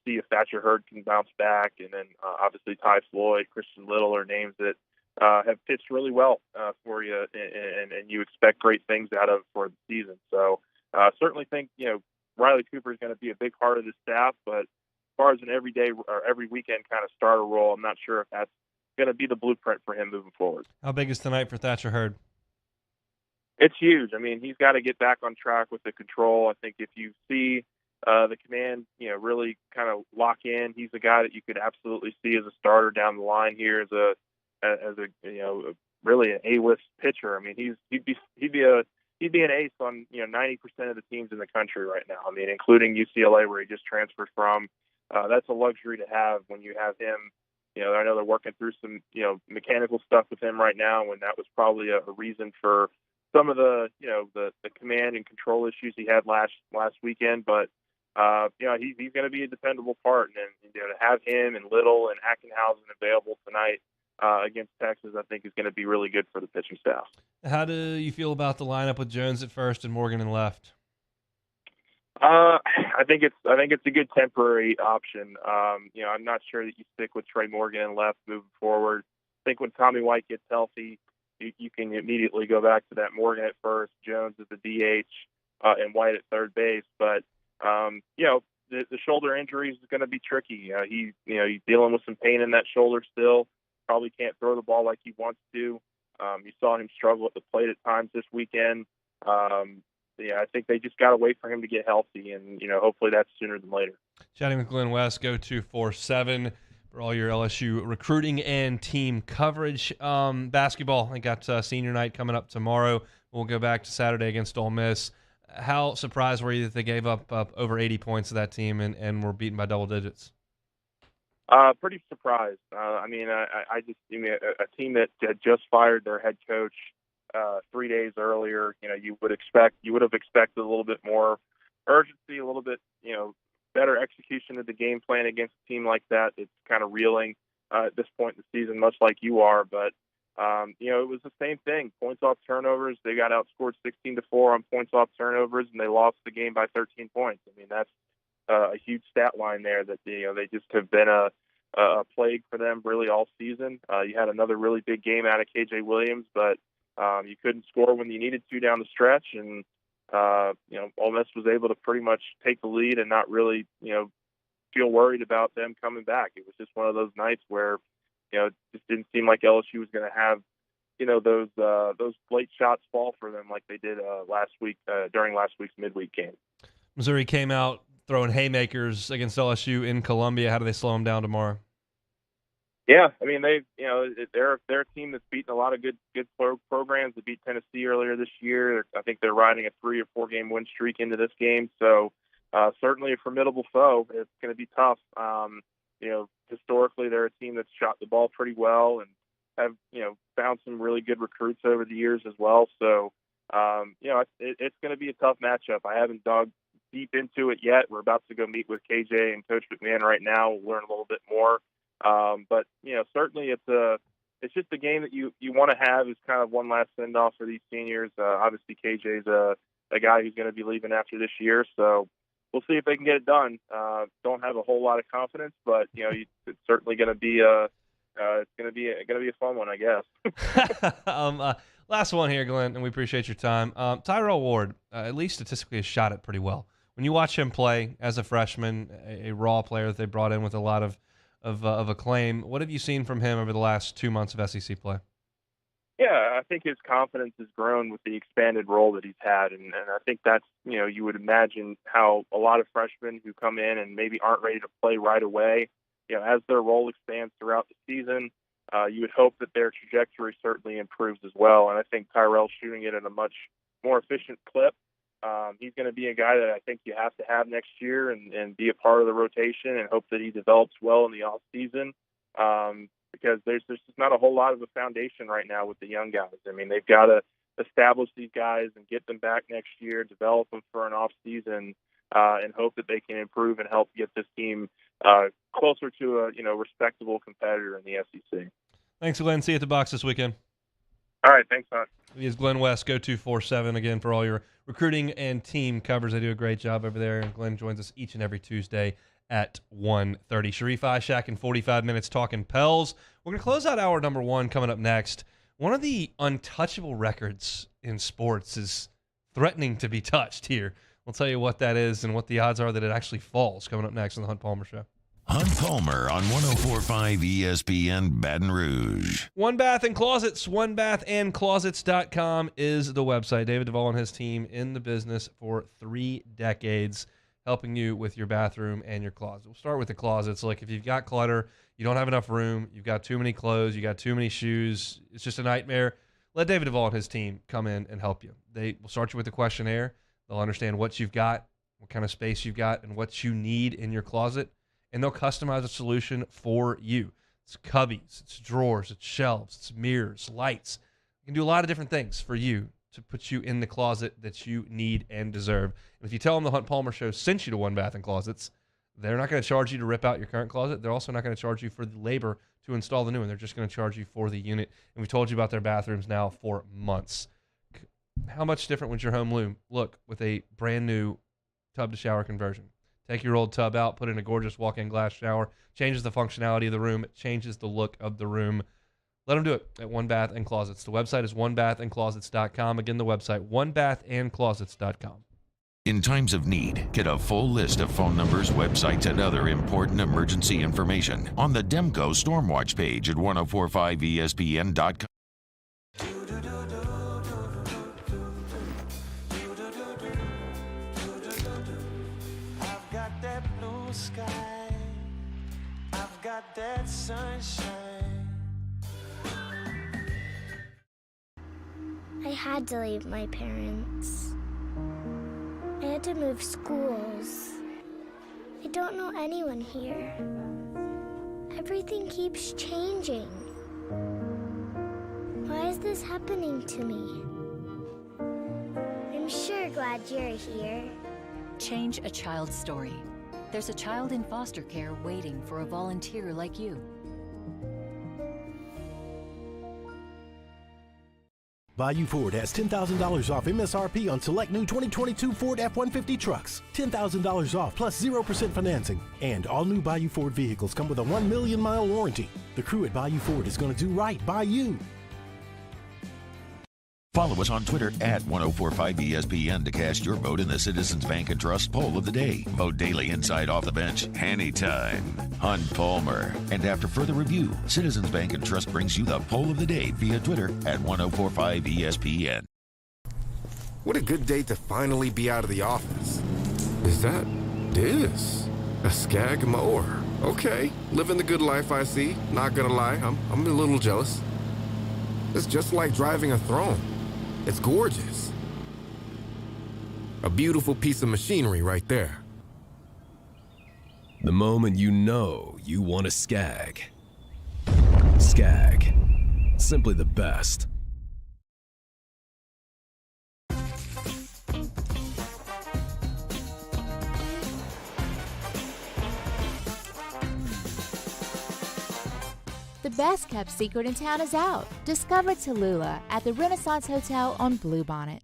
See if Thatcher Hurd can bounce back, and then obviously Ty Floyd, Christian Little are names that have pitched really well for you, and you expect great things out of for the season. So certainly think Riley Cooper is going to be a big part of the staff, but as far as an everyday or every weekend kind of starter role, I'm not sure if that's going to be the blueprint for him moving forward. How big is tonight for Thatcher Hurd? It's huge. I mean, he's got to get back on track with the control. I think if you see the command, really kind of lock in, he's a guy that you could absolutely see as a starter down the line here as a really an A-list pitcher. I mean, he'd be an ace on 90% of the teams in the country right now. I mean, including UCLA where he just transferred from. That's a luxury to have when you have him. I know they're working through some mechanical stuff with him right now, and that was probably a reason for some of the the command and control issues he had last weekend. But he's going to be a dependable part, and to have him and Little and Ackenhausen available tonight against Texas, I think is going to be really good for the pitching staff. How do you feel about the lineup with Jones at first and Morgan in left? I think it's a good temporary option. I'm not sure that you stick with Trey Morgan in left moving forward. I think when Tommy White gets healthy, you can immediately go back to that Morgan at first, Jones as the DH, and White at third base. But the shoulder injury is going to be tricky. He's dealing with some pain in that shoulder still. Probably can't throw the ball like he wants to. You saw him struggle at the plate at times this weekend. I think they just got to wait for him to get healthy, and hopefully that's sooner than later. Chatting with Glenn West, go 247 for all your LSU recruiting and team coverage. Basketball, I got senior night coming up tomorrow. We'll go back to Saturday against Ole Miss. How surprised were you that they gave up over 80 points to that team and were beaten by double digits? Pretty surprised. A team that had just fired their head coach 3 days earlier. You would have expected a little bit more urgency, a little bit better execution of the game plan against a team like that. It's kind of reeling at this point in the season, much like you are. But it was the same thing. Points off turnovers. They got outscored 16-4 on points off turnovers, and they lost the game by 13 points. I mean, that's a huge stat line there that they just have been a plague for them really all season. You had another really big game out of KJ Williams, but you couldn't score when you needed to down the stretch, and Ole Miss was able to pretty much take the lead and not really feel worried about them coming back. It was just one of those nights where it just didn't seem like LSU was going to have those late shots fall for them like they did last week during last week's midweek game. Missouri came out throwing haymakers against LSU in Columbia. How do they slow them down tomorrow? Yeah, I mean they're a team that's beaten a lot of good programs. They beat Tennessee earlier this year. I think they're riding a 3 or 4 game win streak into this game. So certainly a formidable foe. It's going to be tough. Historically they're a team that's shot the ball pretty well and have found some really good recruits over the years as well. So it's going to be a tough matchup. I haven't dug deep into it yet. We're about to go meet with KJ and Coach McMahon right now. We'll learn a little bit more. But certainly it's just a game that you want to have as kind of one last send off for these seniors. Obviously KJ's a guy who's going to be leaving after this year, so we'll see if they can get it done. Don't have a whole lot of confidence, but it's certainly going to be it's going to be a fun one, I guess. Last one here, Glenn, and we appreciate your time. Tyrell Ward, at least statistically, has shot it pretty well. When you watch him play as a freshman, a raw player that they brought in with a lot of acclaim, what have you seen from him over the last 2 months of SEC play? Yeah, I think his confidence has grown with the expanded role that he's had, and I think that's you would imagine how a lot of freshmen who come in and maybe aren't ready to play right away, as their role expands throughout the season, you would hope that their trajectory certainly improves as well. And I think Tyrell's shooting it at a much more efficient clip. He's going to be a guy that I think you have to have next year and be a part of the rotation and hope that he develops well in the off season. Because there's just not a whole lot of a foundation right now with the young guys. I mean, they've got to establish these guys and get them back next year, develop them for an off season, and hope that they can improve and help get this team closer to a respectable competitor in the SEC. Thanks, Glenn. See you at the box this weekend. All right, thanks, Hunt. He is Glenn West. Go 247 again for all your recruiting and team covers. They do a great job over there, and Glenn joins us each and every Tuesday at 1:30. Sharif Ishak in 45 minutes talking Pels. We're going to close out hour number 1 coming up next. One of the untouchable records in sports is threatening to be touched here. We'll tell you what that is and what the odds are that it actually falls coming up next on the Hunt Palmer Show. Hunt Palmer on 104.5 ESPN Baton Rouge. One Bath and Closets, onebathandclosets.com is the website. David Duvall and his team in the business for 3 decades, helping you with your bathroom and your closet. We'll start with the closets. Like if you've got clutter, you don't have enough room, you've got too many clothes, you got too many shoes, it's just a nightmare, let David Duvall and his team come in and help you. They will start you with a questionnaire. They'll understand what you've got, what kind of space you've got, and what you need in your closet. And they'll customize a solution for you. It's cubbies, it's drawers, it's shelves, it's mirrors, lights. You can do a lot of different things for you to put you in the closet that you need and deserve. And if you tell them the Hunt Palmer Show sent you to One Bath and Closets, they're not going to charge you to rip out your current closet. They're also not going to charge you for the labor to install the new one. They're just going to charge you for the unit. And we've told you about their bathrooms now for months. How much different would your home look with a brand new tub-to-shower conversion? Take your old tub out, put in a gorgeous walk-in glass shower, changes the functionality of the room, it changes the look of the room. Let them do it at One Bath and Closets. The website is onebathandclosets.com. Again, the website, onebathandclosets.com. In times of need, get a full list of phone numbers, websites, and other important emergency information on the Demco Stormwatch page at 1045ESPN.com. I've got that blue sky. I've got that sunshine. I had to leave my parents. I had to move schools. I don't know anyone here. Everything keeps changing. Why is this happening to me? I'm sure glad you're here. Change a child's story. There's a child in foster care waiting for a volunteer like you. Bayou Ford has $10,000 off MSRP on select new 2022 Ford F-150 trucks. $10,000 off plus 0% financing. And all new Bayou Ford vehicles come with a 1 million mile warranty. The crew at Bayou Ford is going to do right by you. Follow us on Twitter at 1045ESPN to cast your vote in the Citizens Bank and Trust Poll of the Day. Vote daily inside Off the Bench, anytime. Hunt Palmer. And after further review, Citizens Bank and Trust brings you the Poll of the Day via Twitter at 1045ESPN. What a good day to finally be out of the office. Is that this? A Skag mower. Okay, living the good life I see. Not gonna lie, I'm a little jealous. It's just like driving a throne. It's gorgeous. A beautiful piece of machinery right there. The moment you know you want a Skag. Skag. Simply the best. The best kept secret in town is out. Discover Tallulah at the Renaissance Hotel on Bluebonnet.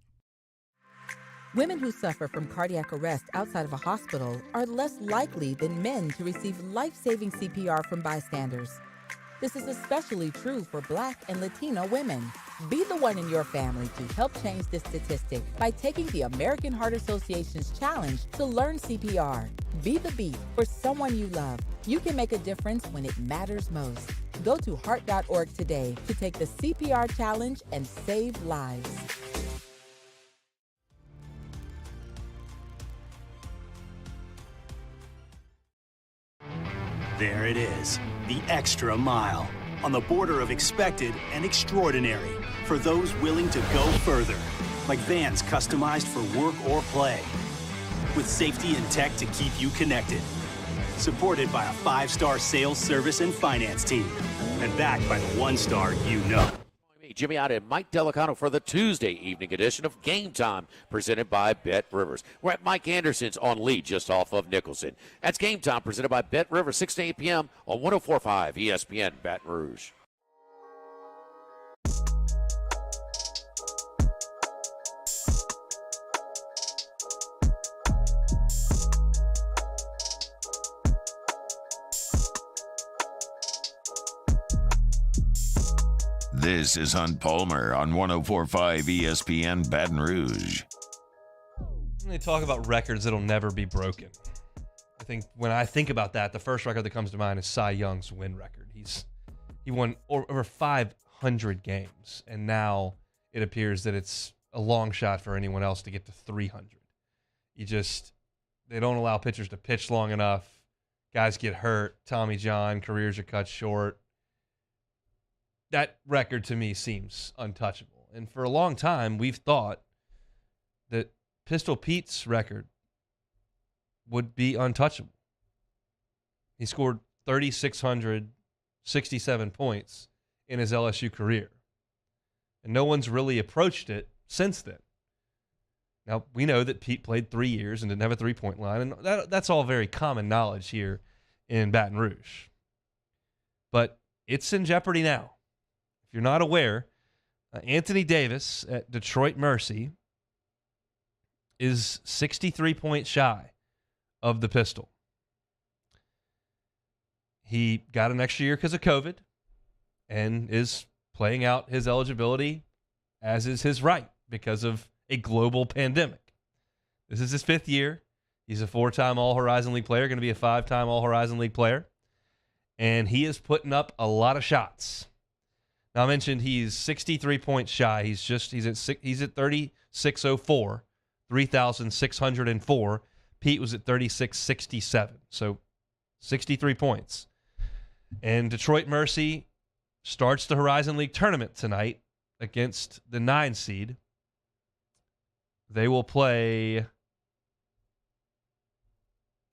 Women who suffer from cardiac arrest outside of a hospital are less likely than men to receive life-saving CPR from bystanders. This is especially true for Black and Latino women. Be the one in your family to help change this statistic by taking the American Heart Association's challenge to learn CPR. Be the beat for someone you love. You can make a difference when it matters most. Go to heart.org today to take the CPR challenge and save lives. There it is, the extra mile, on the border of expected and extraordinary for those willing to go further, like vans customized for work or play, with safety and tech to keep you connected, supported by a 5-star sales, service, and finance team, and backed by the 1-star you know. Jimmy out and Mike Delicano for the Tuesday evening edition of Game Time, presented by Bet Rivers. We're at Mike Anderson's on Lee, just off of Nicholson. That's Game Time, presented by Bet Rivers, 6 to 8 p.m. on 104.5 ESPN Baton Rouge. This is Hunt Palmer on 1045 ESPN Baton Rouge. They talk about records that'll never be broken. I think when I think about that, the first record that comes to mind is Cy Young's win record. He won over 500 games, and now it appears that it's a long shot for anyone else to get to 300. They don't allow pitchers to pitch long enough. Guys get hurt. Tommy John, careers are cut short. That record to me seems untouchable. And for a long time, we've thought that Pistol Pete's record would be untouchable. He scored 3,667 points in his LSU career. And no one's really approached it since then. Now, we know that Pete played 3 years and didn't have a three-point line, and that's all very common knowledge here in Baton Rouge. But it's in jeopardy now. If you're not aware, Anthony Davis at Detroit Mercy is 63 points shy of the Pistol. He got an extra year because of COVID and is playing out his eligibility, as is his right, because of a global pandemic. This is his 5th year. He's a 4-time All-Horizon League player, going to be a 5-time All-Horizon League player. And he is putting up a lot of shots. Now, I mentioned he's 63 points shy. He's at 3604, 3,604. Pete was at 3667. So 63 points. And Detroit Mercy starts the Horizon League tournament tonight against the 9 seed. They will play,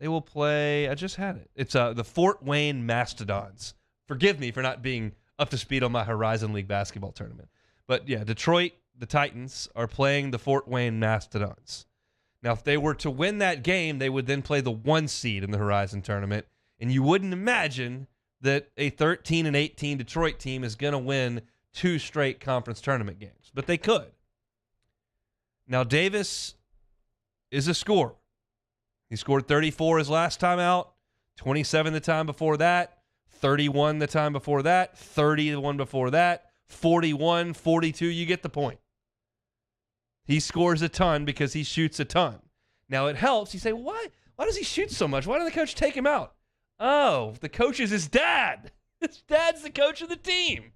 I just had it. It's the Fort Wayne Mastodons. Forgive me for not being up to speed on my Horizon League basketball tournament. But yeah, Detroit, the Titans, are playing the Fort Wayne Mastodons. Now, if they were to win that game, they would then play the 1 seed in the Horizon tournament. And you wouldn't imagine that a 13-18 Detroit team is going to win 2 straight conference tournament games. But they could. Now, Davis is a scorer. He scored 34 his last time out, 27 the time before that, 31 the time before that, 30 the one before that, 41, 42. You get the point. He scores a ton because he shoots a ton. Now, it helps. You say, why does he shoot so much? Why didn't the coach take him out? Oh, the coach is his dad. His dad's the coach of the team.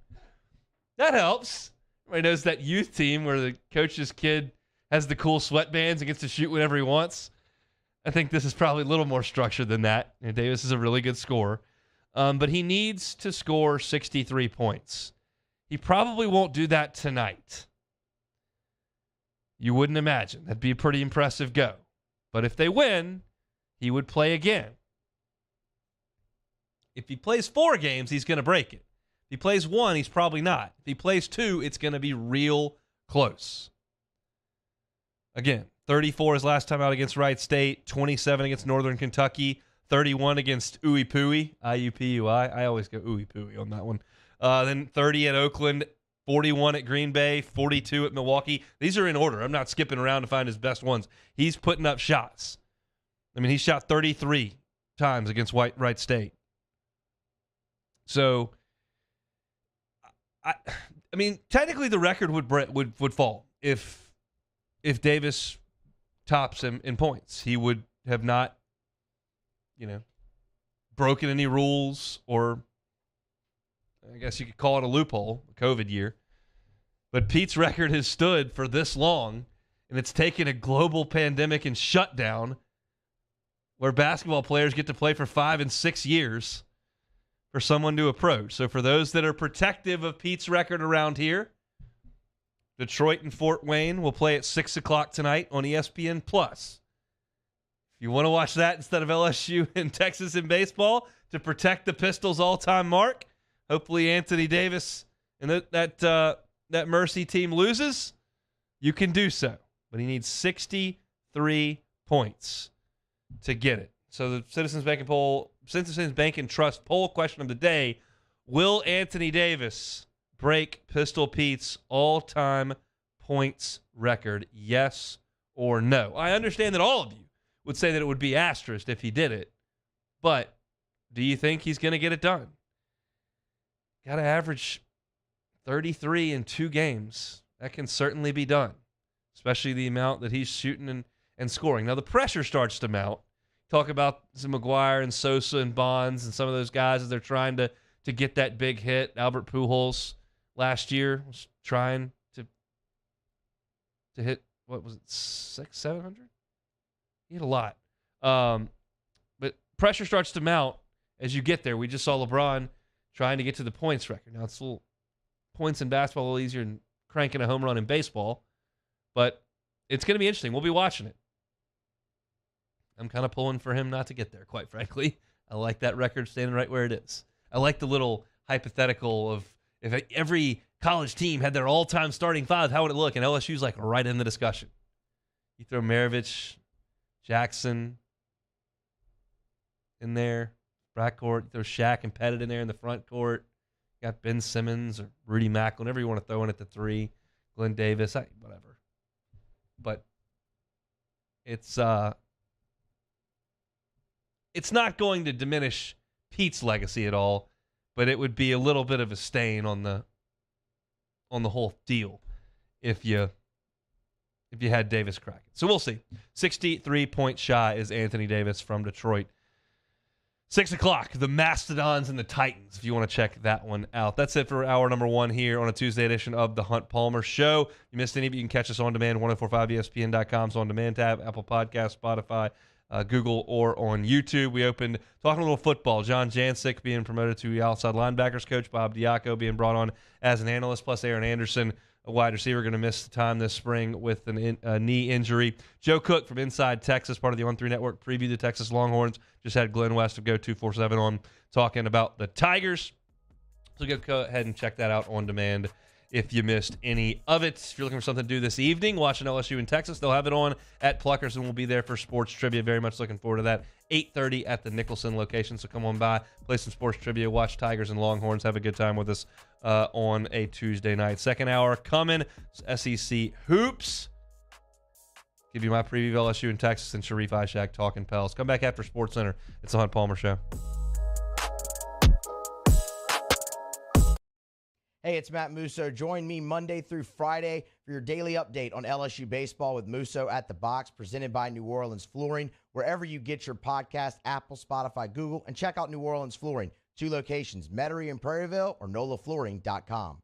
That helps. Everybody knows that youth team where the coach's kid has the cool sweatbands and gets to shoot whenever he wants. I think this is probably a little more structured than that. And Davis is a really good scorer. But he needs to score 63 points. He probably won't do that tonight. You wouldn't imagine. That'd be a pretty impressive go. But if they win, he would play again. If he plays 4 games, he's going to break it. If he plays 1, he's probably not. If he plays 2, it's going to be real close. Again, 34 his last time out against Wright State, 27 against Northern Kentucky, 31 against Ooey Pooey, I-U-P-U-I. I always go Ooey Pooey on that one. Then 30 at Oakland, 41 at Green Bay, 42 at Milwaukee. These are in order. I'm not skipping around to find his best ones. He's putting up shots. I mean, he shot 33 times against Wright State. So, I mean, technically the record would fall if Davis tops him in points. He would have not, broken any rules, or I guess you could call it a loophole, a COVID year. But Pete's record has stood for this long, and it's taken a global pandemic and shutdown where basketball players get to play for 5 and 6 years for someone to approach. So for those that are protective of Pete's record around here, Detroit and Fort Wayne will play at 6 o'clock tonight on ESPN+. If you want to watch that instead of LSU and Texas in baseball to protect the Pistols' all-time mark, hopefully Anthony Davis and that Mercy team loses, you can do so. But he needs 63 points to get it. So the Citizens Bank and Trust poll question of the day: will Anthony Davis break Pistol Pete's all-time points record? Yes or no? I understand that all of you would say that it would be asterisk if he did it, but do you think he's going to get it done? Got to average 33 in 2 games. That can certainly be done, especially the amount that he's shooting and scoring. Now, the pressure starts to mount. Talk about McGuire and Sosa and Bonds and some of those guys as they're trying to get that big hit. Albert Pujols last year was trying to hit, what was it, 700? He hit a lot. But pressure starts to mount as you get there. We just saw LeBron trying to get to the points record. Now, it's a little points in basketball a little easier than cranking a home run in baseball, but it's going to be interesting. We'll be watching it. I'm kind of pulling for him not to get there, quite frankly. I like that record standing right where it is. I like the little hypothetical of if every college team had their all-time starting 5, how would it look? And LSU's like right in the discussion. You throw Maravich, Jackson in there, backcourt. You throw Shaq and Pettit in there in the front court. You got Ben Simmons or Rudy Mack, whenever you want to throw in at the 3. Glenn Davis, whatever. But it's not going to diminish Pete's legacy at all, but it would be a little bit of a stain on the whole deal if you if you had Davis cracking. So we'll see. 63 points shy is Anthony Davis from Detroit. 6 o'clock, the Mastodons and the Titans, if you want to check that one out. That's it for hour number 1 here on a Tuesday edition of the Hunt Palmer Show. If you missed any of it, you can catch us on demand, 1045ESPN.com's on-demand tab, Apple Podcasts, Spotify, Google, or on YouTube. We opened talking a little football. John Jancic being promoted to outside linebackers coach, Bob Diaco being brought on as an analyst, plus Aaron Anderson, a wide receiver, going to miss the time this spring with a knee injury. Joe Cook from Inside Texas, part of the On3 Network, previewed the Texas Longhorns. Just had Glenn West of Go 247 on talking about the Tigers. So go ahead and check that out on demand if you missed any of it. If you're looking for something to do this evening, watching LSU in Texas, they'll have it on at Pluckers, and we'll be there for sports trivia. Very much looking forward to that. 8:30 at the Nicholson location, so come on by, play some sports trivia, watch Tigers and Longhorns, have a good time with us on a Tuesday night. Second hour coming, SEC Hoops. Give you my preview of LSU in Texas and Sharif Ishak talking Pels. Come back after Sports Center. It's the Hunt Palmer Show. Hey, it's Matt Musso. Join me Monday through Friday for your daily update on LSU baseball with Musso at the Box, presented by New Orleans Flooring, wherever you get your podcast, Apple, Spotify, Google, and check out New Orleans Flooring. 2 locations, Metairie and Prairieville, or NOLAFlooring.com.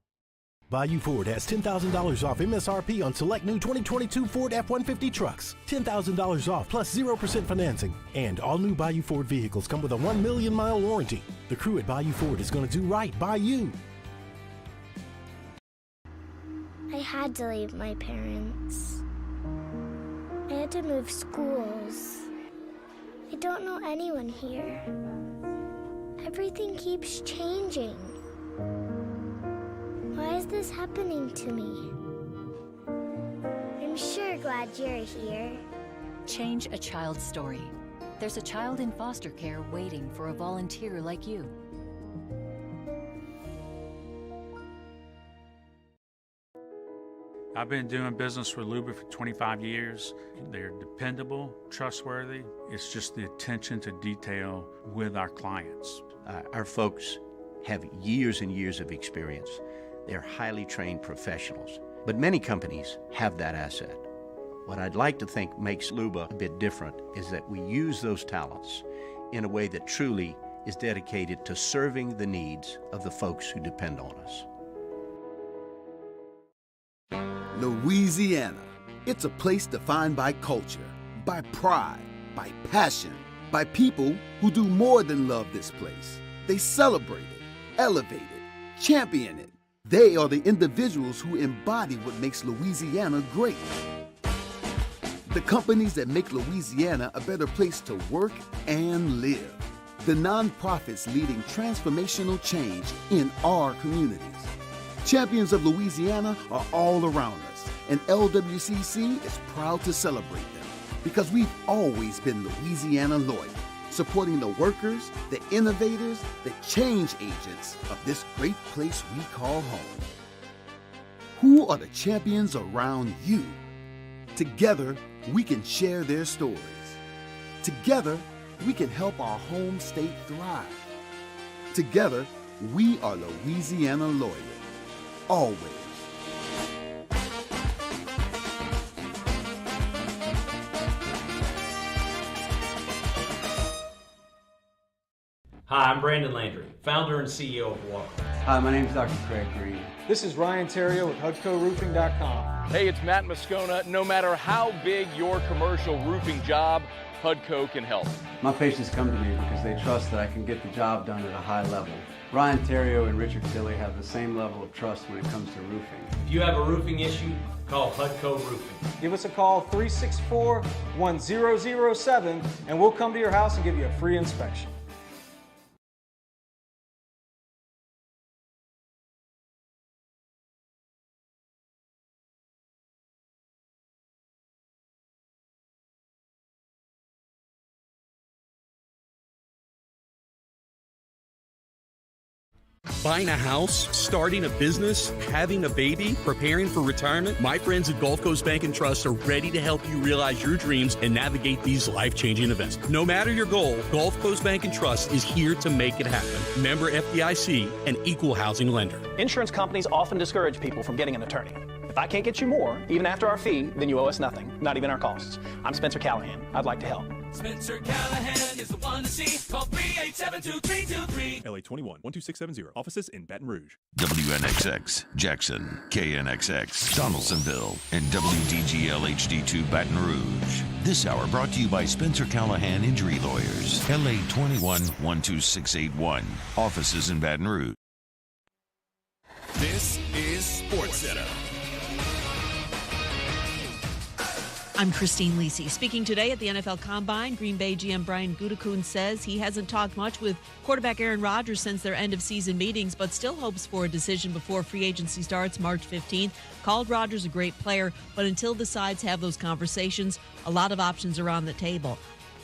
Bayou Ford has $10,000 off MSRP on select new 2022 Ford F-150 trucks. $10,000 off plus 0% financing. And all new Bayou Ford vehicles come with a 1 million mile warranty. The crew at Bayou Ford is going to do right by you. I had to leave my parents. I had to move schools. I don't know anyone here. Everything keeps changing. Why is this happening to me? I'm sure glad you're here. Change a child's story. There's a child in foster care waiting for a volunteer like you. I've been doing business with Luba for 25 years. They're dependable, trustworthy. It's just the attention to detail with our clients. Our folks have years and years of experience. They're highly trained professionals, but many companies have that asset. What I'd like to think makes Luba a bit different is that we use those talents in a way that truly is dedicated to serving the needs of the folks who depend on us. Louisiana. It's a place defined by culture, by pride, by passion, by people who do more than love this place. They celebrate it, elevate it, champion it. They are the individuals who embody what makes Louisiana great. The companies that make Louisiana a better place to work and live. The nonprofits leading transformational change in our communities. Champions of Louisiana are all around us, and LWCC is proud to celebrate them because we've always been Louisiana loyal, supporting the workers, the innovators, the change agents of this great place we call home. Who are the champions around you? Together, we can share their stories. Together, we can help our home state thrive. Together, we are Louisiana loyal. Always. Hi, I'm Brandon Landry, founder and CEO of Walker. Hi, my name is Dr. Craig Green. This is Ryan Terrio with HUDCORoofing.com. Hey, it's Matt Moscona. No matter how big your commercial roofing job, HUDCO can help. My patients come to me because they trust that I can get the job done at a high level. Ryan Terrio and Richard Tilley have the same level of trust when it comes to roofing. If you have a roofing issue, call HUDCO Roofing. Give us a call, 364-1007, and we'll come to your house and give you a free inspection. Buying a house, starting a business, having a baby, preparing for retirement, my friends at Gulf Coast Bank and Trust are ready to help you realize your dreams and navigate these life-changing events. No matter your goal, Gulf Coast Bank and Trust is here to make it happen. Member FDIC, an equal housing lender. Insurance companies often discourage people from getting an attorney. If I can't get you more, even after our fee, then you owe us nothing, not even our costs. I'm Spencer Callahan. I'd like to help. Spencer Callahan is the one to see. Call 387-2323. LA 21-12670. Offices in Baton Rouge. WNXX, Jackson, KNXX, Donaldsonville, and WDGL HD2 Baton Rouge. This hour brought to you by Spencer Callahan Injury Lawyers. LA 21-12681. Offices in Baton Rouge. This is SportsCenter. I'm Christine Lisi. Speaking today at the NFL Combine, Green Bay GM Brian Gutekunst says he hasn't talked much with quarterback Aaron Rodgers since their end-of-season meetings, but still hopes for a decision before free agency starts March 15th. Called Rodgers a great player, but until the sides have those conversations, a lot of options are on the table.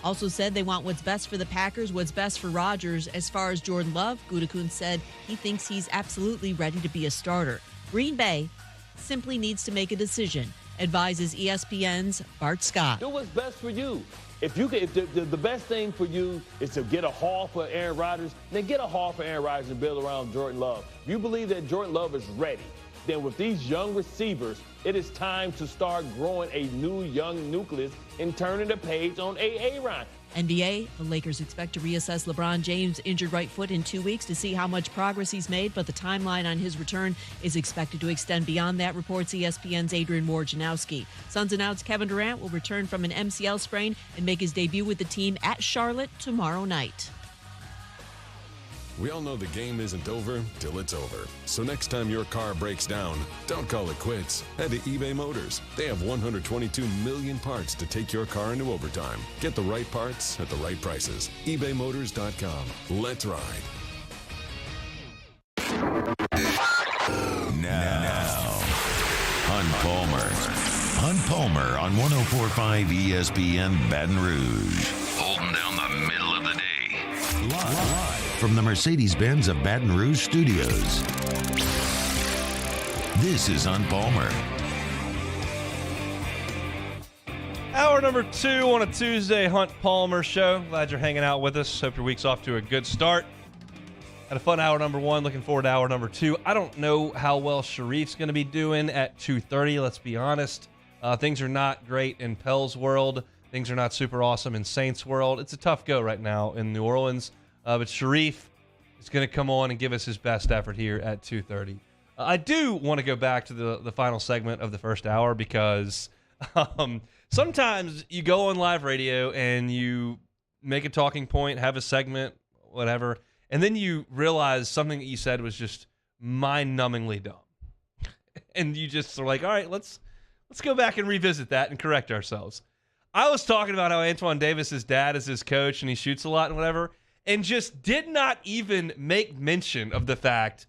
Also said they want what's best for the Packers, what's best for Rodgers. As far as Jordan Love, Gutekunst said he thinks he's absolutely ready to be a starter. Green Bay simply needs to make a decision, advises ESPN's Bart Scott. Do what's best for you. If the best thing for you is to get a haul for Aaron Rodgers, then get a haul for Aaron Rodgers and build around Jordan Love. If you believe that Jordan Love is ready, then with these young receivers, it is time to start growing a new young nucleus and turning the page on Aaron. NBA, the Lakers expect to reassess LeBron James' injured right foot in 2 weeks to see how much progress he's made, but the timeline on his return is expected to extend beyond that, reports ESPN's Adrian Wojnarowski. Suns announced Kevin Durant will return from an MCL sprain and make his debut with the team at Charlotte tomorrow night. We all know the game isn't over till it's over. So next time your car breaks down, don't call it quits. Head to eBay Motors. They have 122 million parts to take your car into overtime. Get the right parts at the right prices. ebaymotors.com. Let's ride. Now, Hunt Palmer on 104.5 ESPN Baton Rouge. Holding down the middle of the day. Live from the Mercedes-Benz of Baton Rouge Studios. This is Hunt Palmer. Hour number 2 on a Tuesday Hunt Palmer show. Glad you're hanging out with us. Hope your week's off to a good start. Had a fun hour number 1. Looking forward to hour number 2. I don't know how well Sharif's going to be doing at 2:30. Let's be honest. Things are not great in Pell's world. Things are not super awesome in Saints world. It's a tough go right now in New Orleans. But Sharif is going to come on and give us his best effort here at 2:30. I do want to go back to the final segment of the first hour because sometimes you go on live radio and you make a talking point, have a segment, whatever, and then you realize something that you said was just mind-numbingly dumb. And you just are like, all right, let's go back and revisit that and correct ourselves. I was talking about how Antoine Davis's dad is his coach and he shoots a lot and whatever, and just did not even make mention of the fact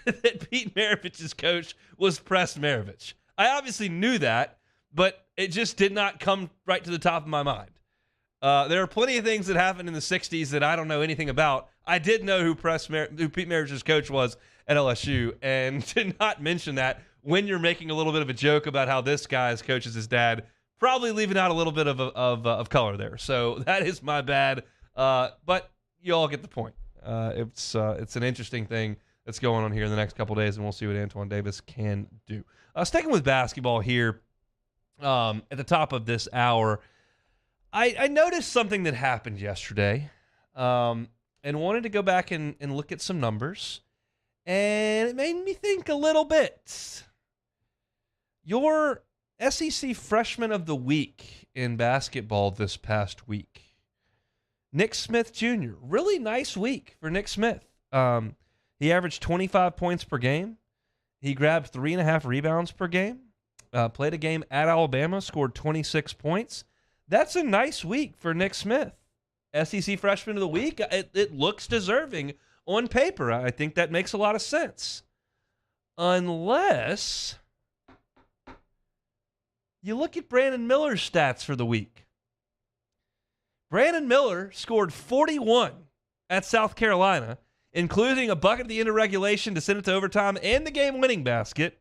that Pete Maravich's coach was Press Maravich. I obviously knew that, but it just did not come right to the top of my mind. There are plenty of things that happened in the 60s that I don't know anything about. I did know who Pete Maravich's coach was at LSU, and did not mention that when you're making a little bit of a joke about how this guy's coach is his dad, probably leaving out a little bit of color there. So that is my bad, but you all get the point. It's an interesting thing that's going on here in the next couple days, and we'll see what Antoine Davis can do. Sticking with basketball here at the top of this hour, I noticed something that happened yesterday and wanted to go back and look at some numbers, and it made me think a little bit. Your SEC Freshman of the Week in basketball this past week, Nick Smith Jr. Really nice week for Nick Smith. He averaged 25 points per game. He grabbed 3.5 rebounds per game. Played a game at Alabama, scored 26 points. That's a nice week for Nick Smith. SEC Freshman of the Week, it looks deserving on paper. I think that makes a lot of sense. Unless you look at Brandon Miller's stats for the week. Brandon Miller scored 41 at South Carolina, including a bucket at the end of regulation to send it to overtime and the game-winning basket,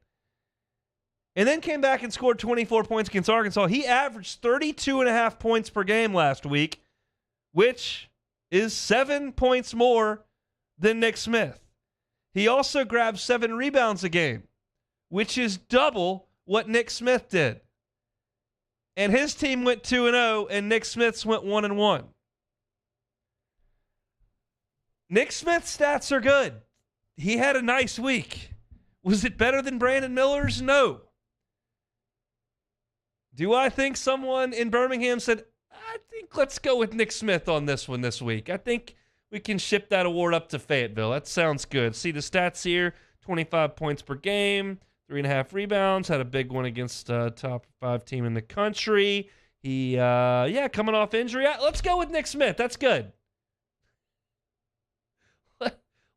and then came back and scored 24 points against Arkansas. He averaged 32.5 points per game last week, which is 7 points more than Nick Smith. He also grabbed 7 rebounds a game, which is double what Nick Smith did. And his team went 2-0, and Nick Smith's went 1-1. Nick Smith's stats are good. He had a nice week. Was it better than Brandon Miller's? No. Do I think someone in Birmingham said, I think let's go with Nick Smith on this one this week? I think we can ship that award up to Fayetteville. That sounds good. See the stats here, 25 points per game, 3.5 rebounds, had a big one against top 5 team in the country. He, coming off injury. Let's go with Nick Smith. That's good.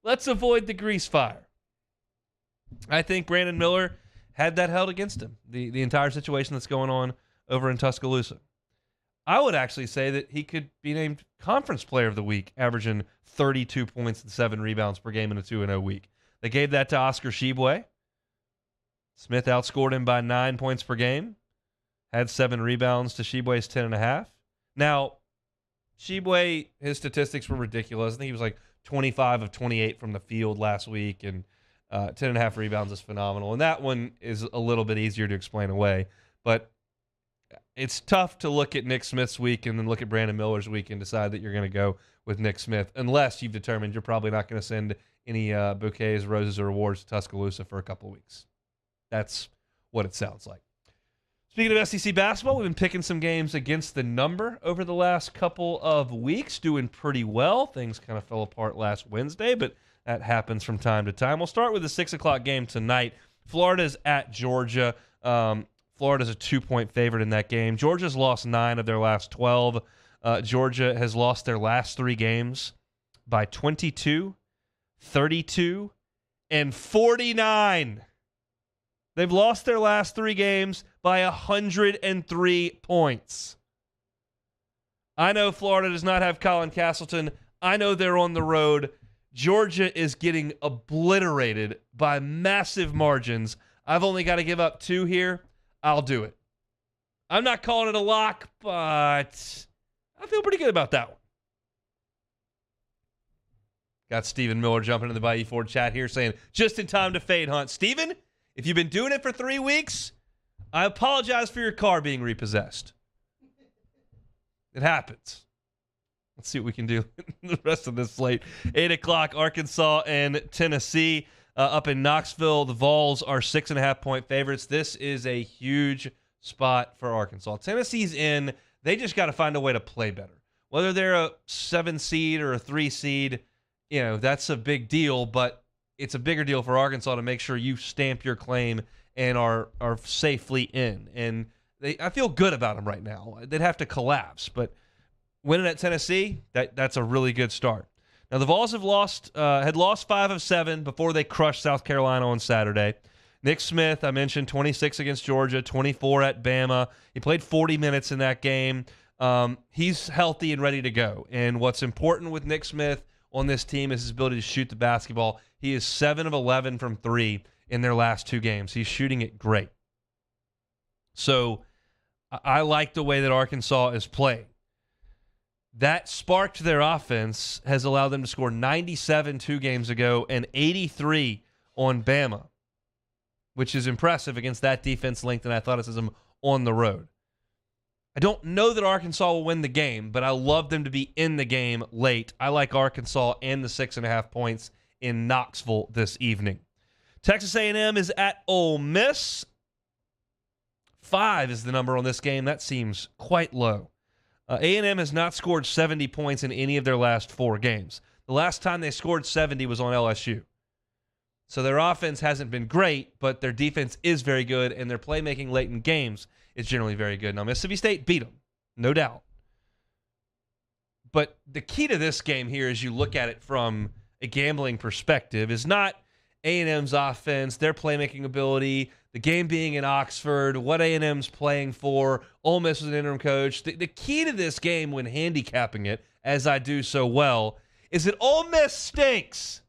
Let's avoid the grease fire. I think Brandon Miller had that held against him, the entire situation that's going on over in Tuscaloosa. I would actually say that he could be named Conference Player of the Week, averaging 32 points and 7 rebounds per game in a 2-0 week. They gave that to Oscar Tshiebwe. Smith outscored him by 9 points per game, had 7 rebounds to Tshiebwe's 10.5. Now, Tshiebwe, his statistics were ridiculous. I think he was like 25 of 28 from the field last week, and 10.5 rebounds is phenomenal. And that one is a little bit easier to explain away. But it's tough to look at Nick Smith's week and then look at Brandon Miller's week and decide that you're going to go with Nick Smith, unless you've determined you're probably not going to send any bouquets, roses, or awards to Tuscaloosa for a couple of weeks. That's what it sounds like. Speaking of SEC basketball, we've been picking some games against the number over the last couple of weeks, doing pretty well. Things kind of fell apart last Wednesday, but that happens from time to time. We'll start with the 6 o'clock game tonight. Florida's at Georgia. Florida's a 2-point favorite in that game. Georgia's lost 9 of their last 12. Georgia has lost their last 3 games by 22, 32, and 49. They've lost their last 3 games by 103 points. I know Florida does not have Colin Castleton. I know they're on the road. Georgia is getting obliterated by massive margins. I've only got to give up 2 here. I'll do it. I'm not calling it a lock, but I feel pretty good about that one. Got Stephen Miller jumping in the Bayou Ford chat here saying, just in time to fade hunt. Stephen, if you've been doing it for 3 weeks, I apologize for your car being repossessed. It happens. Let's see what we can do the rest of this slate. 8 o'clock, Arkansas and Tennessee. Up in Knoxville, the Vols are 6.5-point favorites. This is a huge spot for Arkansas. Tennessee's in. They just got to find a way to play better. Whether they're a 7 seed or a 3 seed, that's a big deal, but it's a bigger deal for Arkansas to make sure you stamp your claim and are safely in. And I feel good about them right now. They'd have to collapse, but winning at Tennessee, that's a really good start. Now, the Vols have had lost 5 of 7 before they crushed South Carolina on Saturday. Nick Smith, I mentioned, 26 against Georgia, 24 at Bama. He played 40 minutes in that game. He's healthy and ready to go. And what's important with Nick Smith on this team is his ability to shoot the basketball. He is 7 of 11 from 3 in their last 2 games. He's shooting it great. So I like the way that Arkansas is playing. That spark to their offense has allowed them to score 97 2 games ago and 83 on Bama, which is impressive against that defense length and athleticism on the road. I don't know that Arkansas will win the game, but I love them to be in the game late. I like Arkansas and the 6.5 points in Knoxville this evening. Texas A&M is at Ole Miss. 5 is the number on this game. That seems quite low. A&M has not scored 70 points in any of their last 4 games. The last time they scored 70 was on LSU. So their offense hasn't been great, but their defense is very good, and their playmaking late in games is generally very good. Now, Mississippi State beat them, no doubt. But the key to this game here, as you look at it from a gambling perspective, is not A&M's offense, their playmaking ability, the game being in Oxford, what A&M's playing for, Ole Miss was an interim coach. The key to this game when handicapping it, as I do so well, is that Ole Miss stinks.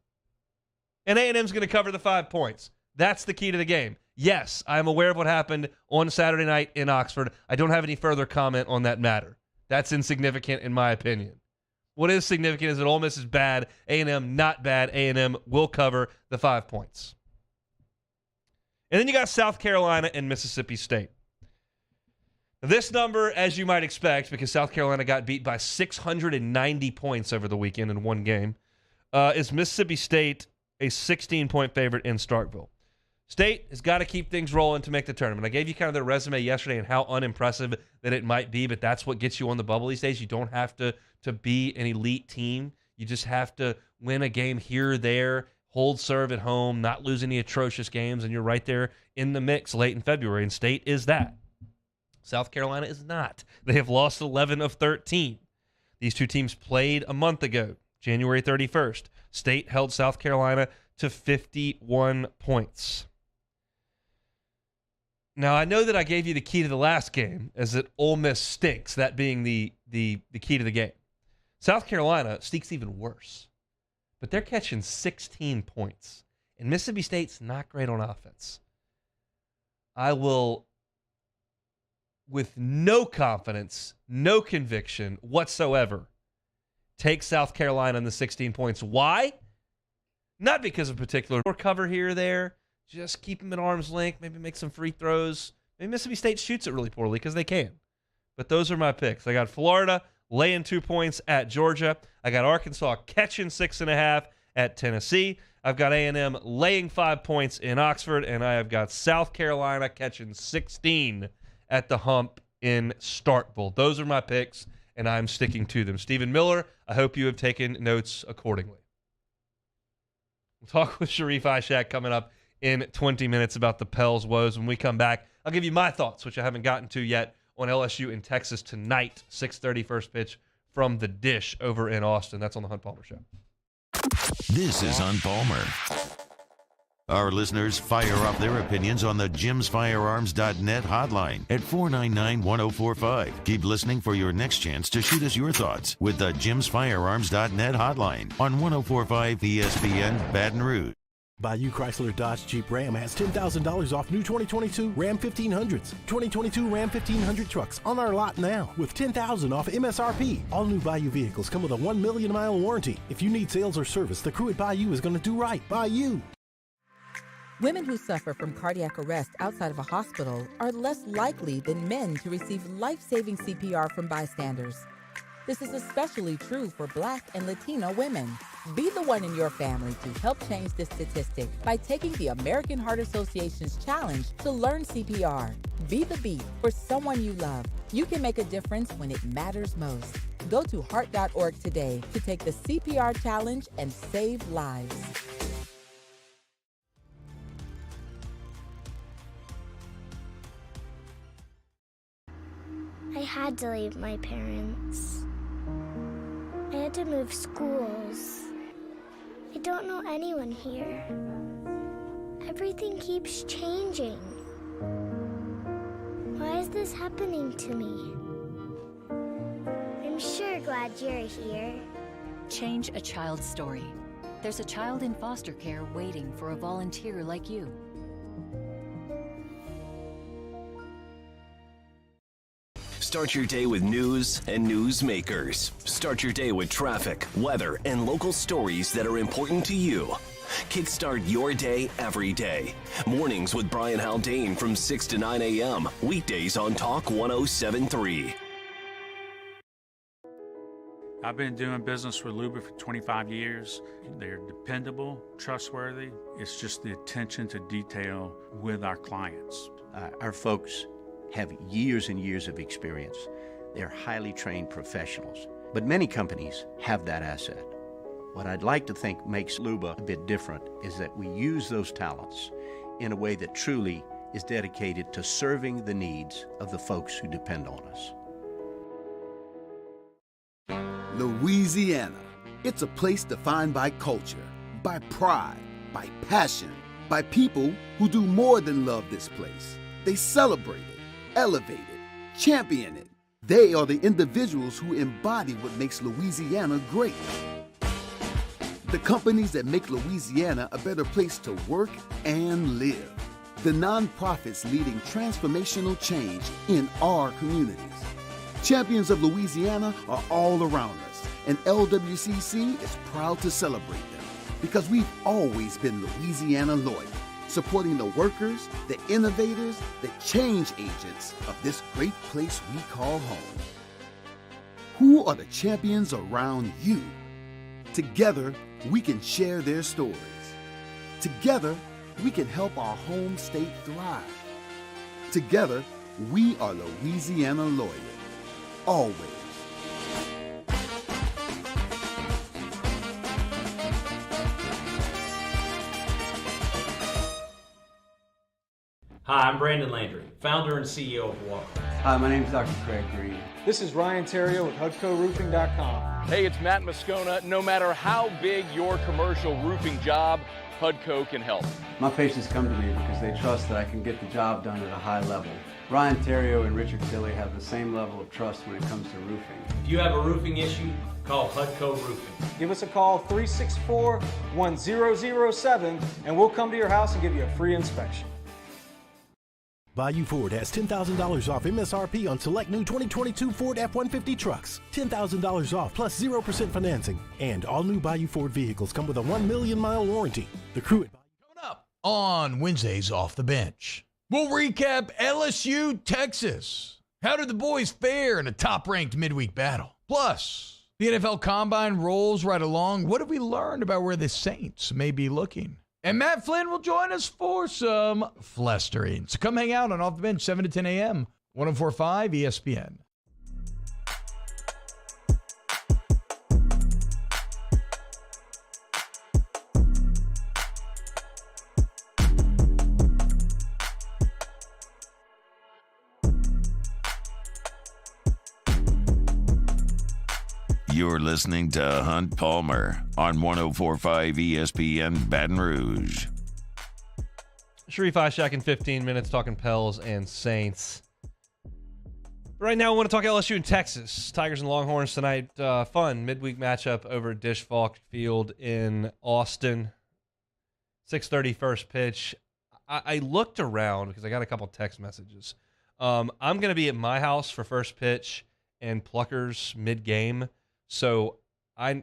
And A&M's going to cover the 5 points. That's the key to the game. Yes, I'm aware of what happened on Saturday night in Oxford. I don't have any further comment on that matter. That's insignificant in my opinion. What is significant is that Ole Miss is bad, A&M not bad. A&M will cover the 5 points. And then you got South Carolina and Mississippi State. This number, as you might expect, because South Carolina got beat by 690 points over the weekend in one game, is Mississippi State a 16-point favorite in Starkville. State has got to keep things rolling to make the tournament. I gave you kind of their resume yesterday and how unimpressive that it might be, but that's what gets you on the bubble these days. You don't have to be an elite team. You just have to win a game here or there, hold serve at home, not lose any atrocious games, and you're right there in the mix late in February, and State is that. South Carolina is not. They have lost 11 of 13. These two teams played a month ago, January 31st. State held South Carolina to 51 points. Now, I know that I gave you the key to the last game, as that Ole Miss stinks, that being the key to the game. South Carolina stinks even worse, but they're catching 16 points, and Mississippi State's not great on offense. I will, with no confidence, no conviction whatsoever, take South Carolina in the 16 points. Why? Not because of particular cover here or there. Just keep them at arm's length, maybe make some free throws. Maybe Mississippi State shoots it really poorly because they can. But those are my picks. I got Florida laying 2 points at Georgia. I got Arkansas catching 6.5 at Tennessee. I've got A&M laying 5 points in Oxford. And I have got South Carolina catching 16 at the Hump in Starkville. Those are my picks, and I'm sticking to them. Stephen Miller, I hope you have taken notes accordingly. We'll talk with Sharif Ishak coming up in 20 minutes about the Pels woes. When we come back, I'll give you my thoughts, which I haven't gotten to yet, on LSU in Texas tonight, 6:30 first pitch from the Dish over in Austin. That's on the Hunt Palmer Show. This is Hunt Palmer. Our listeners fire off their opinions on the jimsfirearms.net hotline at 499-1045. Keep listening for your next chance to shoot us your thoughts with the jimsfirearms.net hotline on 1045 ESPN Baton Rouge. Bayou Chrysler Dodge Jeep Ram has $10,000 off new 2022 Ram 1500s. 2022 Ram 1500 trucks on our lot now with $10,000 off MSRP. All new Bayou vehicles come with a 1 million mile warranty. If you need sales or service, the crew at Bayou is going to do right by you. Women who suffer from cardiac arrest outside of a hospital are less likely than men to receive life-saving CPR from bystanders. This is especially true for Black and Latino women. Be the one in your family to help change this statistic by taking the American Heart Association's challenge to learn CPR. Be the beat for someone you love. You can make a difference when it matters most. Go to heart.org today to take the CPR challenge and save lives. I had to leave my parents. I had to move schools. I don't know anyone here. Everything keeps changing. Why is this happening to me? I'm sure glad you're here. Change a child's story. There's a child in foster care waiting for a volunteer like you. Start your day with news and newsmakers. Start your day with traffic, weather, and local stories that are important to you. Kickstart your day every day. Mornings with Brian Haldane from 6 to 9 a.m. Weekdays on Talk 107.3. I've been doing business with Luba for 25 years. They're dependable, trustworthy. It's just the attention to detail with our clients. Our folks have years and years of experience. They're highly trained professionals. But many companies have that asset. What I'd like to think makes Luba a bit different is that we use those talents in a way that truly is dedicated to serving the needs of the folks who depend on us. Louisiana. It's a place defined by culture, by pride, by passion, by people who do more than love this place. They celebrate it, elevate it, champion it. They are the individuals who embody what makes Louisiana great. The companies that make Louisiana a better place to work and live. The nonprofits leading transformational change in our communities. Champions of Louisiana are all around us, and LWCC is proud to celebrate them because we've always been Louisiana loyal. supporting the workers, the innovators, the change agents of this great place we call home. Who are the champions around you? Together, we can share their stories. Together, we can help our home state thrive. Together, we are Louisiana Loyal. Always. Hi, I'm Brandon Landry, founder and CEO of Walker. Hi, my name is Dr. Craig Green. This is Ryan Terrio with HUDCORoofing.com. Hey, it's Matt Moscona. No matter how big your commercial roofing job, HUDCO can help. My patients come to me because they trust that I can get the job done at a high level. Ryan Terrio and Richard Tilley have the same level of trust when it comes to roofing. If you have a roofing issue, call HUDCO Roofing. Give us a call, 364-1007, and we'll come to your house and give you a free inspection. Bayou Ford has $10,000 off MSRP on select new 2022 Ford F-150 trucks. $10,000 off plus 0% financing. And all new Bayou Ford vehicles come with a 1 million-mile warranty. The crew at Coming up on Wednesdays Off the Bench, we'll recap LSU, Texas. How did the boys fare in a top-ranked midweek battle? Plus, the NFL Combine rolls right along. What have we learned about where the Saints may be looking? And Matt Flynn will join us for some flustering. So come hang out on Off the Bench, 7 to 10 a.m., 104.5 ESPN. You're listening to Hunt Palmer on 104.5 ESPN Baton Rouge. Sharif Ishak in 15 minutes talking Pels and Saints. Right now, I want to talk LSU and Texas. Tigers and Longhorns tonight. Fun midweek matchup over at Dish Falk Field in Austin. 6:30 first pitch. I looked around because I got a couple text messages. I'm going to be at my house for first pitch and Pluckers mid-game. So I'm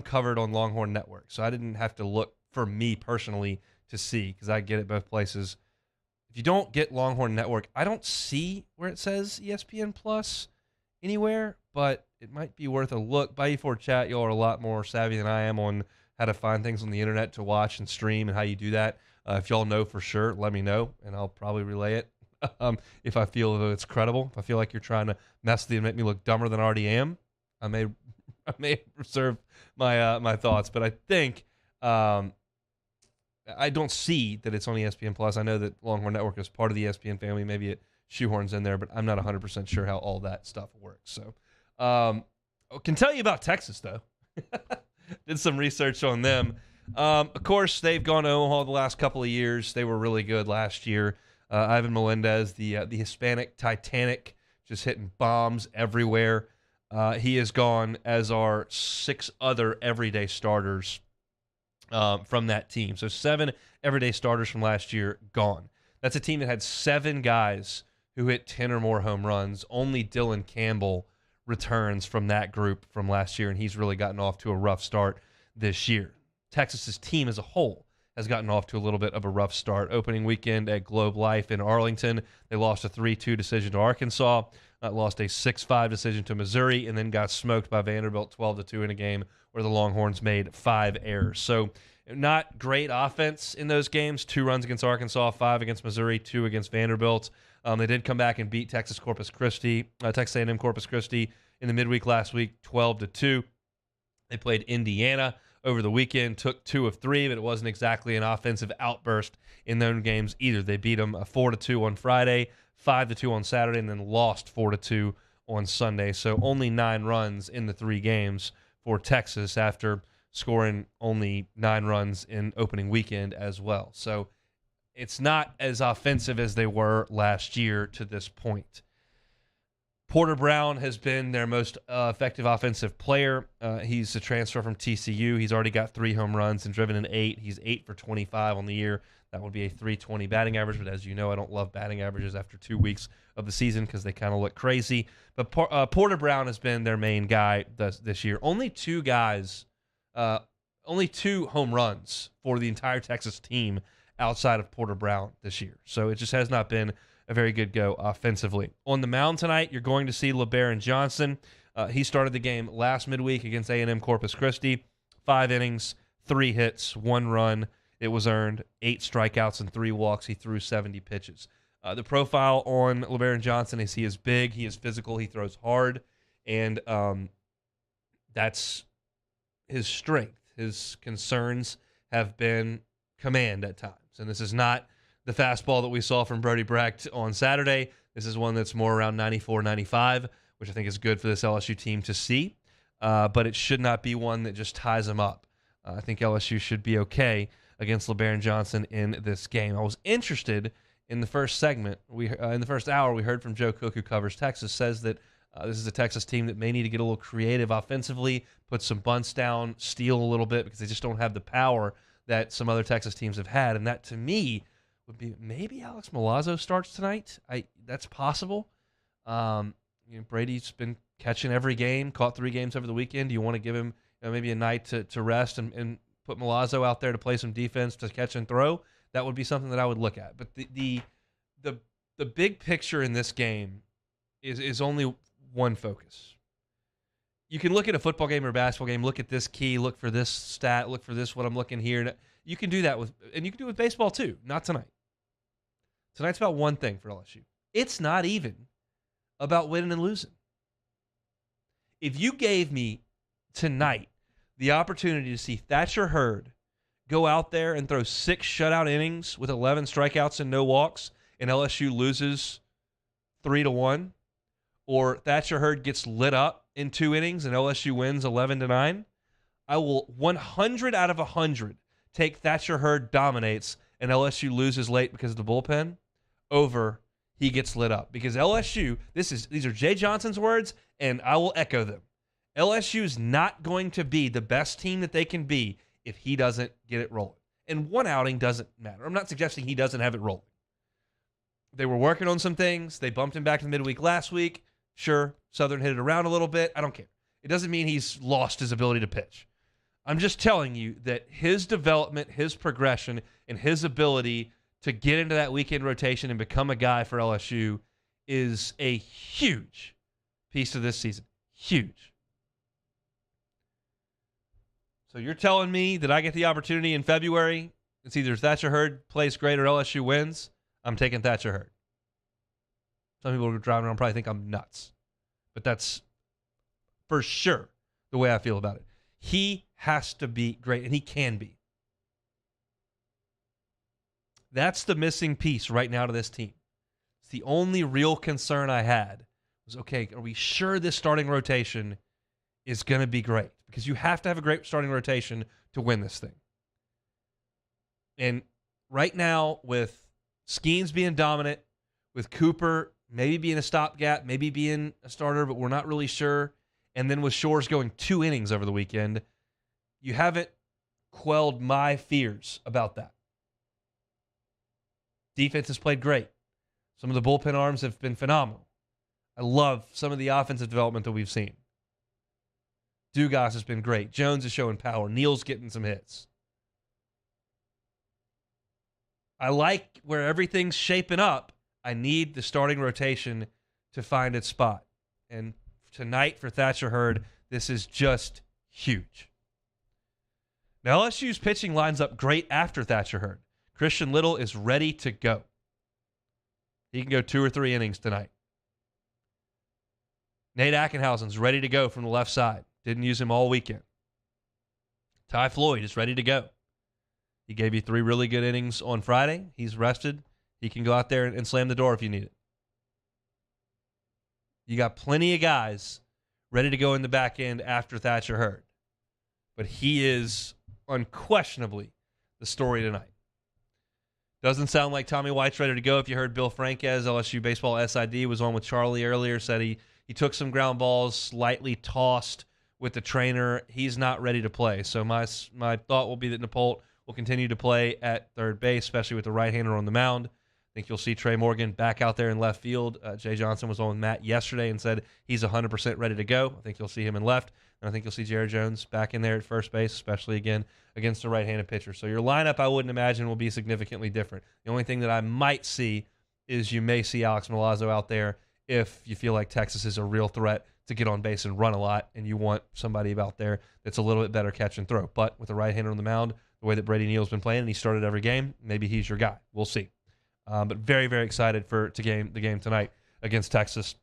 covered on Longhorn Network, so I didn't have to look for me personally to see because I get it both places. If you don't get Longhorn Network, I don't see where it says ESPN Plus anywhere, but it might be worth a look. Bayou Ford Chat, y'all are a lot more savvy than I am on how to find things on the internet to watch and stream and how you do that. If y'all know for sure, let me know, and I'll probably relay it if I feel that it's credible. If I feel like you're trying to mess with me and make me look dumber than I already am, I may reserve my thoughts, but I think I don't see that it's on ESPN Plus. I know that Longhorn Network is part of the ESPN family. Maybe it shoehorns in there, but I'm not 100% sure how all that stuff works. So, I can tell you about Texas though. Did some research on them. Of course, they've gone to Omaha the last couple of years. They were really good last year. Ivan Melendez, the Hispanic Titanic, just hitting bombs everywhere. He is gone, as are 6 other everyday starters from that team. So 7 everyday starters from last year gone. That's a team that had 7 guys who hit 10 or more home runs. Only Dylan Campbell returns from that group from last year, and he's really gotten off to a rough start this year. Texas's team as a whole has gotten off to a little bit of a rough start. Opening weekend at Globe Life in Arlington, they lost a 3-2 decision to Arkansas. Lost a 6-5 decision to Missouri, and then got smoked by Vanderbilt 12-2 in a game where the Longhorns made 5 errors. So not great offense in those games. 2 runs against Arkansas, 5 against Missouri, 2 against Vanderbilt. They did come back and beat Texas A&M Corpus Christi in the midweek last week, 12-2. They played Indiana over the weekend, took 2 of 3, but it wasn't exactly an offensive outburst in those games either. They beat them 4-2 on Friday, 5-2 on Saturday, and then lost 4-2 on Sunday. So only 9 runs in the 3 games for Texas after scoring only 9 runs in opening weekend as well. So it's not as offensive as they were last year to this point. Porter Brown has been their most effective offensive player. He's a transfer from TCU. He's already got 3 home runs and driven in 8. He's 8 for 25 on the year. That would be a .320 batting average, but as you know, I don't love batting averages after 2 weeks of the season because they kind of look crazy. But Porter Brown has been their main guy this year. Only 2 home runs for the entire Texas team outside of Porter Brown this year. So it just has not been a very good go offensively. On the mound tonight, you're going to see LeBaron Johnson. He started the game last midweek against A&M Corpus Christi. 5 innings, 3 hits, 1 run. It was earned, 8 strikeouts and 3 walks. He threw 70 pitches. The profile on LeBaron Johnson is he is big, he is physical, he throws hard, and that's his strength. His concerns have been command at times. And this is not the fastball that we saw from Brody Brecht on Saturday. This is one that's more around 94, 95, which I think is good for this LSU team to see. But it should not be one that just ties them up. I think LSU should be okay against LeBaron Johnson in this game. I was interested in the first segment. In the first hour, we heard from Joe Cook, who covers Texas, says that this is a Texas team that may need to get a little creative offensively, put some bunts down, steal a little bit, because they just don't have the power that some other Texas teams have had. And that, to me, would be maybe Alex Milazzo starts tonight. That's possible. Brady's been catching every game, caught 3 games over the weekend. Do you want to give him maybe a night to rest and put Milazzo out there to play some defense, to catch and throw? That would be something that I would look at. But the big picture in this game is only one focus. You can look at a football game or a basketball game, look at this key, look for this stat, look for this, what I'm looking here. You can do that and you can do it with baseball too. Not tonight. Tonight's about one thing for LSU. It's not even about winning and losing. If you gave me tonight the opportunity to see Thatcher Hurd go out there and throw 6 shutout innings with 11 strikeouts and no walks, and LSU loses 3-1, or Thatcher Hurd gets lit up in 2 innings and LSU wins 11-9, I will 100 out of 100 take Thatcher Hurd dominates and LSU loses late because of the bullpen over he gets lit up. Because LSU, these are Jay Johnson's words, and I will echo them. LSU is not going to be the best team that they can be if he doesn't get it rolling. And one outing doesn't matter. I'm not suggesting he doesn't have it rolling. They were working on some things. They bumped him back to the midweek last week. Sure, Southern hit it around a little bit. I don't care. It doesn't mean he's lost his ability to pitch. I'm just telling you that his development, his progression, and his ability to get into that weekend rotation and become a guy for LSU is a huge piece of this season. Huge. So you're telling me that I get the opportunity in February, it's either Thatcher Hurd plays great or LSU wins? I'm taking Thatcher Hurd. Some people who are driving around probably think I'm nuts. But that's for sure the way I feel about it. He has to be great, and he can be. That's the missing piece right now to this team. It's the only real concern I had was, okay, are we sure this starting rotation is going to be great? Because you have to have a great starting rotation to win this thing. And right now, with Skeens being dominant, with Cooper maybe being a stopgap, maybe being a starter, but we're not really sure, and then with Shores going 2 innings over the weekend, you haven't quelled my fears about that. Defense has played great. Some of the bullpen arms have been phenomenal. I love some of the offensive development that we've seen. Dugas has been great. Jones is showing power. Neal's getting some hits. I like where everything's shaping up. I need the starting rotation to find its spot. And tonight for Thatcher Hurd, this is just huge. Now LSU's pitching lines up great after Thatcher Hurd. Christian Little is ready to go. He can go 2 or 3 innings tonight. Nate Ackenhausen's ready to go from the left side. Didn't use him all weekend. Ty Floyd is ready to go. He gave you 3 really good innings on Friday. He's rested. He can go out there and slam the door if you need it. You got plenty of guys ready to go in the back end after Thatcher Hurd. But he is unquestionably the story tonight. Doesn't sound like Tommy White's ready to go. If you heard Bill Franquez, LSU Baseball SID, was on with Charlie earlier, said he took some ground balls, slightly tossed with the trainer. He's not ready to play. So my thought will be that Napolt will continue to play at third base, especially with the right-hander on the mound. I think you'll see Trey Morgan back out there in left field. Jay Johnson was on with Matt yesterday and said he's 100% ready to go. I think you'll see him in left. And I think you'll see Jared Jones back in there at first base, especially again against a right-handed pitcher. So your lineup, I wouldn't imagine, will be significantly different. The only thing that I might see is you may see Alex Milazzo out there if you feel like Texas is a real threat to get on base and run a lot, and you want somebody out there that's a little bit better catch and throw. But with a right-hander on the mound, the way that Brady Neal's been playing, and he started every game, maybe he's your guy. We'll see. But very, very excited for the game tonight against Texas.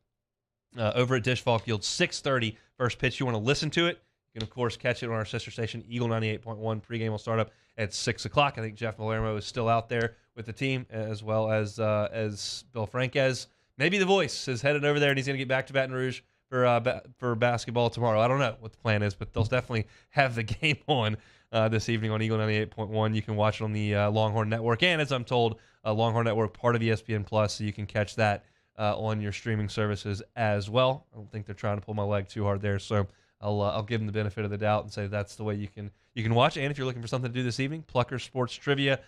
Over at Dish Fall Field, 6:30 first pitch. You want to listen to it, you can, of course, catch it on our sister station, Eagle 98.1. Pregame will start up at 6 o'clock. I think Jeff Palermo is still out there with the team, as well as Bill Franquez. Maybe the voice is headed over there, and he's going to get back to Baton Rouge for basketball tomorrow. I don't know what the plan is, but they'll definitely have the game on this evening on Eagle 98.1. You can watch it on the Longhorn Network, and as I'm told, Longhorn Network, part of ESPN Plus, so you can catch that on your streaming services as well. I don't think they're trying to pull my leg too hard there, so I'll give them the benefit of the doubt and say that's the way you can watch it. And if you're looking for something to do this evening, Pluckers Sports Trivia,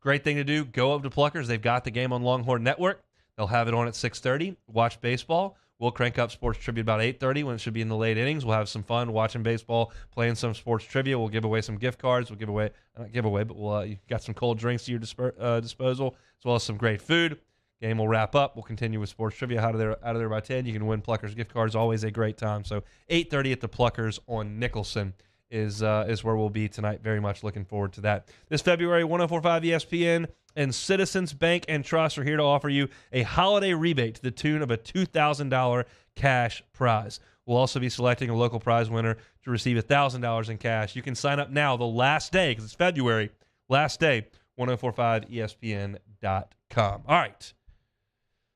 great thing to do. Go up to Pluckers. They've got the game on Longhorn Network. They'll have it on at 6:30. Watch baseball. We'll crank up sports trivia about 8:30 when it should be in the late innings. We'll have some fun watching baseball, playing some sports trivia. We'll give away some gift cards. We'll give away, not give away, but you've got some cold drinks to your disposal, as well as some great food. Game will wrap up. We'll continue with sports trivia. Out of there by 10. You can win Pluckers gift cards. Always a great time. So 8:30 at the Pluckers on Nicholson is where we'll be tonight. Very much looking forward to that. This February, 104.5 ESPN and Citizens Bank and Trust are here to offer you a holiday rebate to the tune of a $2,000 cash prize. We'll also be selecting a local prize winner to receive $1,000 in cash. You can sign up now, the last day, because it's February, last day, 1045ESPN.com. All right.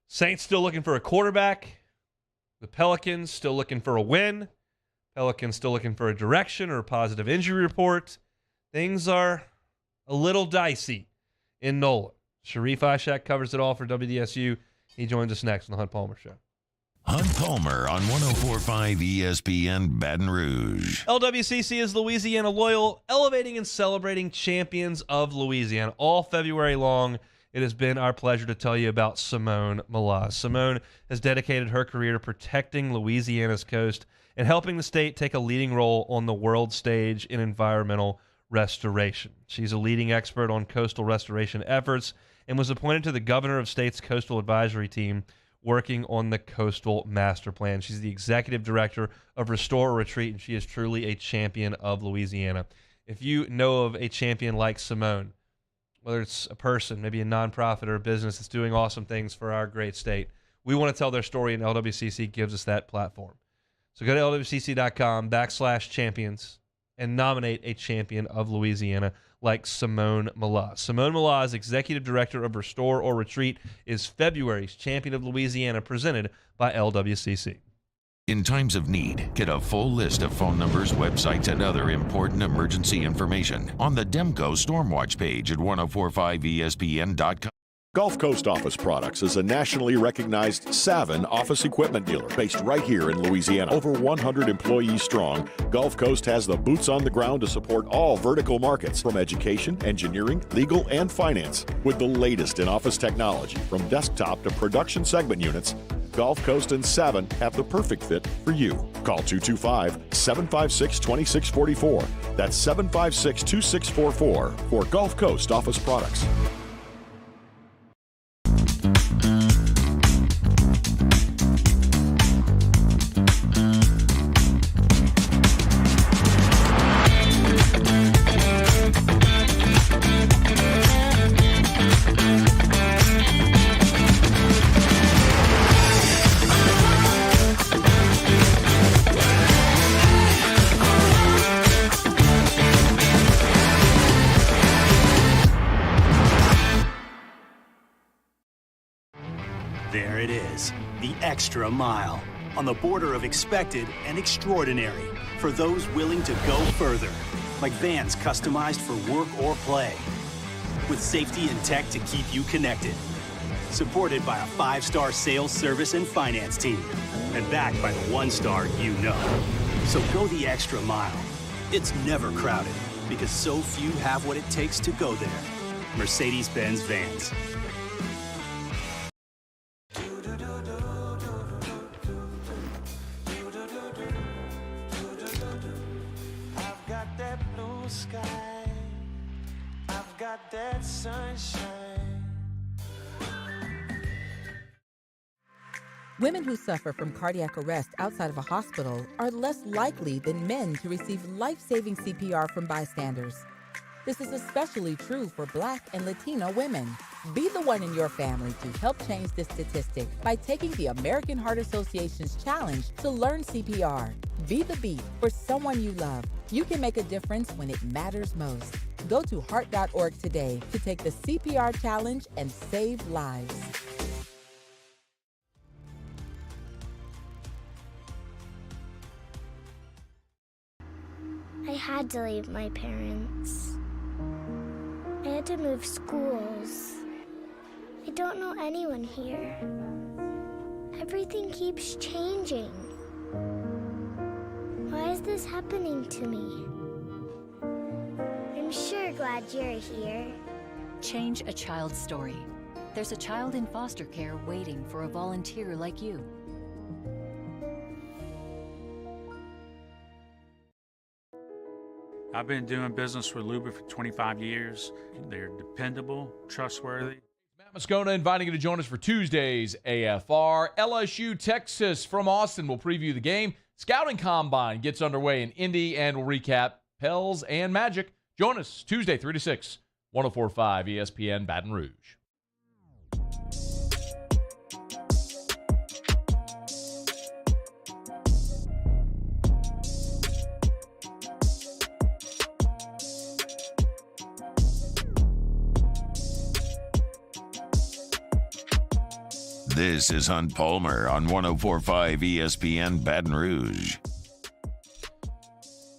Saints still looking for a quarterback. The Pelicans still looking for a win. Pelicans still looking for a direction or a positive injury report. Things are a little dicey in Nolan. Sharif Ishak covers it all for WDSU. He joins us next on the Hunt Palmer Show. Hunt Palmer on 104.5 ESPN Baton Rouge. LWCC is Louisiana Loyal, elevating and celebrating champions of Louisiana. All February long, it has been our pleasure to tell you about Simone Malaz. Simone has dedicated her career to protecting Louisiana's coast and helping the state take a leading role on the world stage in environmental restoration. She's a leading expert on coastal restoration efforts and was appointed to the governor of state's coastal advisory team working on the coastal master plan. She's the executive director of Restore or Retreat, and she is truly a champion of Louisiana. If you know of a champion like Simone, whether it's a person, maybe a nonprofit or a business that's doing awesome things for our great state, we want to tell their story, and LWCC gives us that platform. So go to lwcc.com/champions and nominate a champion of Louisiana like Simone Malaz. Simone Malaz, Executive Director of Restore or Retreat, is February's Champion of Louisiana, presented by LWCC. In times of need, get a full list of phone numbers, websites, and other important emergency information on the Demco Stormwatch page at 1045ESPN.com. Gulf Coast Office Products is a nationally recognized Savin office equipment dealer based right here in Louisiana. Over 100 employees strong, Gulf Coast has the boots on the ground to support all vertical markets, from education, engineering, legal, and finance. With the latest in office technology, from desktop to production segment units, Gulf Coast and Savin have the perfect fit for you. Call 225-756-2644. That's 756-2644 for Gulf Coast Office Products. There it is, the extra mile, on the border of expected and extraordinary, for those willing to go further, like vans customized for work or play, with safety and tech to keep you connected, supported by a 5-star sales, service, and finance team, and backed by the 1-star you know. So go the extra mile. It's never crowded, because so few have what it takes to go there. Mercedes-Benz Vans. Women who suffer from cardiac arrest outside of a hospital are less likely than men to receive life-saving CPR from bystanders. This is especially true for Black and Latino women. Be the one in your family to help change this statistic by taking the American Heart Association's challenge to learn CPR. Be the beat for someone you love. You can make a difference when it matters most. Go to heart.org today to take the CPR challenge and save lives. I had to leave my parents. I had to move schools. I don't know anyone here. Everything keeps changing. Why is this happening to me? I'm sure glad you're here. Change a child's story. There's a child in foster care waiting for a volunteer like you. I've been doing business with Luba for 25 years. They're dependable, trustworthy. Matt Moscona inviting you to join us for Tuesday's AFR. LSU, Texas from Austin will preview the game. Scouting Combine gets underway in Indy, and we'll recap Pels and Magic. Join us Tuesday, 3 to 6, 104.5 ESPN Baton Rouge. This is Hunt Palmer on 104.5 ESPN Baton Rouge.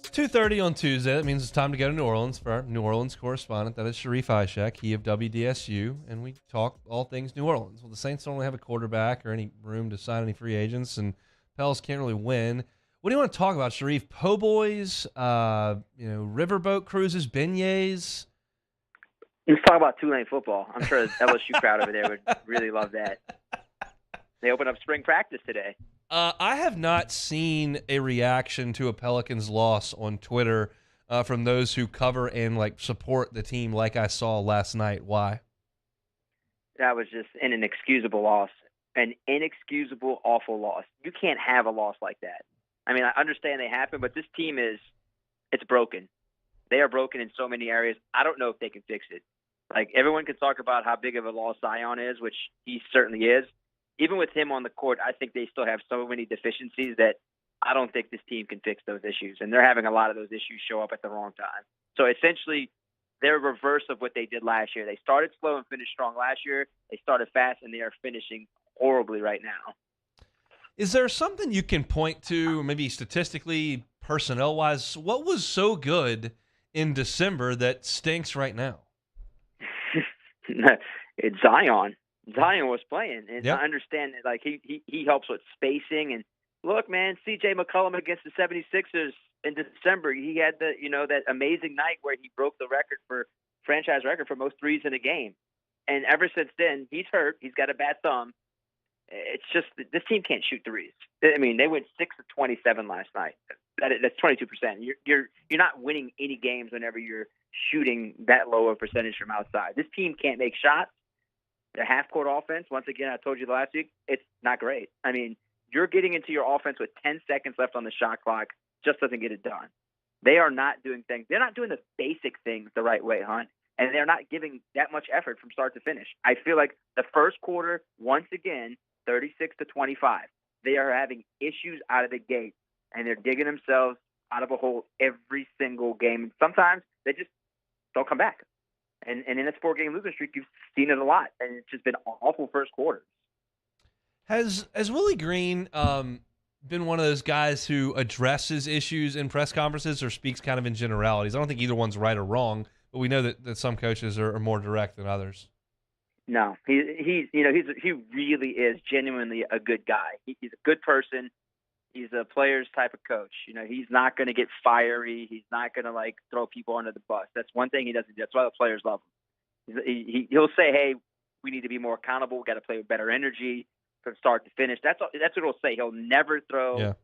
It's 2:30 on Tuesday. That means it's time to go to New Orleans for our New Orleans correspondent. That is Sharif Ishak, he of WDSU, and we talk all things New Orleans. Well, the Saints don't really have a quarterback or any room to sign any free agents, and Pels can't really win. What do you want to talk about, Sharif? Po' boys, riverboat cruises, beignets? Let's talk about Tulane football. I'm sure the LSU crowd over there would really love that. They opened up spring practice today. I have not seen a reaction to a Pelicans loss on Twitter from those who cover and support the team like I saw last night. Why? That was just an inexcusable loss, an inexcusable, awful loss. You can't have a loss like that. I mean, I understand they happen, but this team it's broken. They are broken in so many areas. I don't know if they can fix it. Everyone can talk about how big of a loss Zion is, which he certainly is. Even with him on the court, I think they still have so many deficiencies that I don't think this team can fix those issues. And they're having a lot of those issues show up at the wrong time. So essentially, they're reverse of what they did last year. They started slow and finished strong last year. They started fast, and they are finishing horribly right now. Is there something you can point to, maybe statistically, personnel-wise? What was so good in December that stinks right now? It's Zion. Zion was playing, and yep. I understand that he helps with spacing. And look, man, C.J. McCollum against the 76ers in December, he had that amazing night where he broke the franchise record for most threes in a game. And ever since then, he's hurt. He's got a bad thumb. It's just this team can't shoot threes. I mean, they went 6 of 27 last night. That's 22%. You're not winning any games whenever you're shooting that low of percentage from outside. This team can't make shots. Their half-court offense, once again, I told you last week, it's not great. I mean, you're getting into your offense with 10 seconds left on the shot clock, just doesn't get it done. They are not doing things. They're not doing the basic things the right way, Hunt, and they're not giving that much effort from start to finish. I feel like the first quarter, once again, 36-25. They are having issues out of the gate, and they're digging themselves out of a hole every single game. Sometimes they just don't come back. And in this 4-game losing streak, you've seen it a lot, and it's just been awful first quarters. Has Willie Green been one of those guys who addresses issues in press conferences or speaks kind of in generalities? I don't think either one's right or wrong, but we know that some coaches are more direct than others. No, he really is genuinely a good guy. He's a good person. He's a player's type of coach. He's not going to get fiery. He's not going to throw people under the bus. That's one thing he doesn't do. That's why the players love him. He'll say, "Hey, we need to be more accountable. We got to play with better energy from start to finish." That's what he'll say. He'll never throw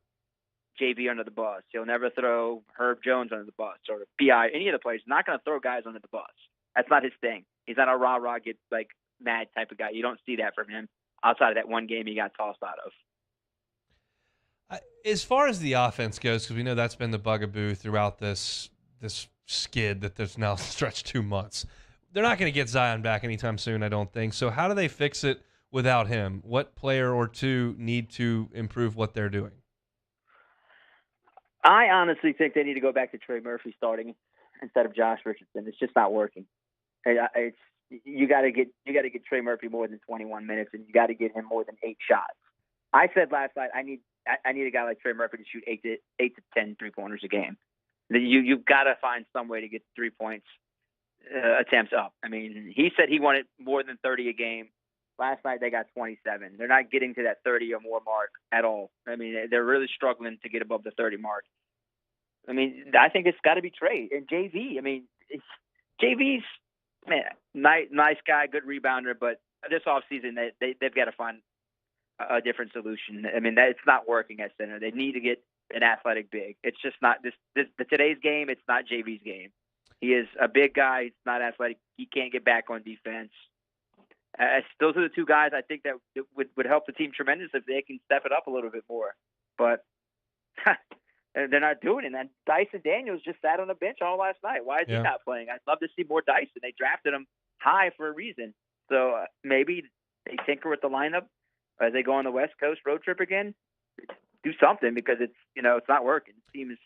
JV under the bus. He'll never throw Herb Jones under the bus or BI. Any of the players. He's not going to throw guys under the bus. That's not his thing. He's not a rah-rah get mad type of guy. You don't see that from him. outside of that one game he got tossed out of. As far as the offense goes, because we know that's been the bugaboo throughout this skid that there's now stretched 2 months. They're not going to get Zion back anytime soon, I don't think. So how do they fix it without him? What player or two need to improve what they're doing? I honestly think they need to go back to Trey Murphy starting instead of Josh Richardson. It's just not working. You got to get Trey Murphy more than 21 minutes, and you got to get him more than 8 shots. I said last night I need a guy like Trey Murphy to shoot 8 to 10 3-pointers a game. You've got to find some way to get 3 points attempts up. I mean, he said he wanted more than 30 a game. Last night they got 27. They're not getting to that 30 or more mark at all. I mean, they're really struggling to get above the 30 mark. I mean, I think it's got to be Trey and JV. I mean, JV's nice guy, good rebounder, but this offseason they've got to find a different solution. I mean, it's not working at center. They need to get an athletic big. It's just not today's game. It's not JV's game. He is a big guy. He's not athletic. He can't get back on defense. Those are the two guys I think that would help the team tremendous if they can step it up a little bit more. But they're not doing it. And Dyson Daniels just sat on the bench all last night. Why is he not playing? I'd love to see more Dyson. They drafted him high for a reason. So maybe they tinker with the lineup as they go on the West Coast road trip again. Do something, because it's not working. The team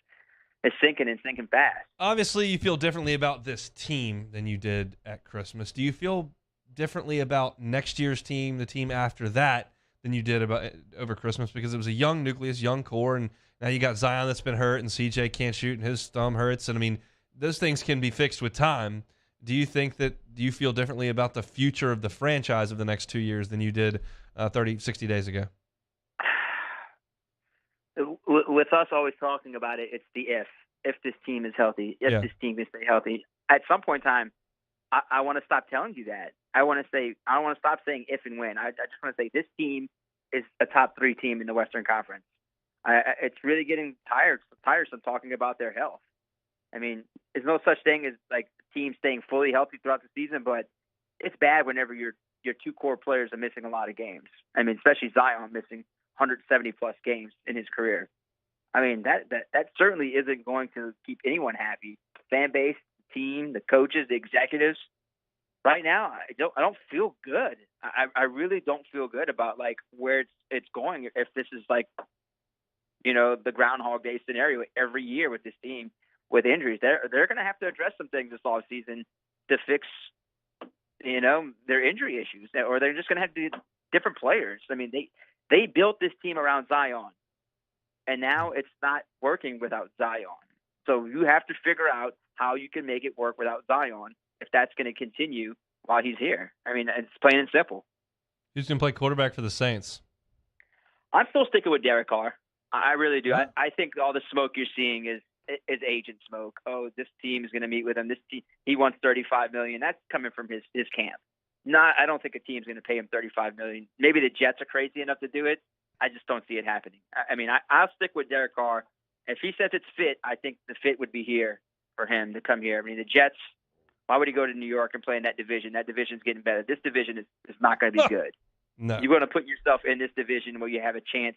is sinking and sinking fast. Obviously, you feel differently about this team than you did at Christmas. Do you feel differently about next year's team, the team after that, than you did about over Christmas? Because it was a young nucleus, young core, and now you got Zion that's been hurt, and CJ can't shoot, and his thumb hurts. And I mean, those things can be fixed with time. Do you feel differently about the future of the franchise of the next 2 years than you did 60 days ago? With us always talking about it, it's the if this team is healthy, if this team can stay healthy. At some point in time, I want to stop telling you that. I want to stop saying if and when. I just want to say this team is a top 3 team in the Western Conference. It's really getting tiresome talking about their health. I mean, there's no such thing as like the team staying fully healthy throughout the season, but it's bad whenever your 2 core players are missing a lot of games. I mean, especially Zion missing 170 plus games in his career. I mean, that certainly isn't going to keep anyone happy. Fan base, the team, the coaches, the executives. Right now, I don't feel good. I really don't feel good about like where it's going. If this is like, the Groundhog Day scenario every year with this team with injuries, they're going to have to address some things this offseason to fix, their injury issues, or they're just going to have to do different players. I mean, they built this team around Zion, and now it's not working without Zion. So you have to figure out how you can make it work without Zion if that's going to continue while he's here. I mean, it's plain and simple. Who's going to play quarterback for the Saints? I'm still sticking with Derek Carr. I really do. I think all the smoke you're seeing is agent smoke. Oh, this team is going to meet with him. This team, he wants $35 million. That's coming from his camp. I don't think a team's going to pay him $35 million. Maybe the Jets are crazy enough to do it. I just don't see it happening. I mean, I'll stick with Derek Carr. If he says it's fit, I think the fit would be here for him to come here. I mean, the Jets, why would he go to New York and play in that division? That division's getting better. This division is not going to be good. No. You're going to put yourself in this division where you have a chance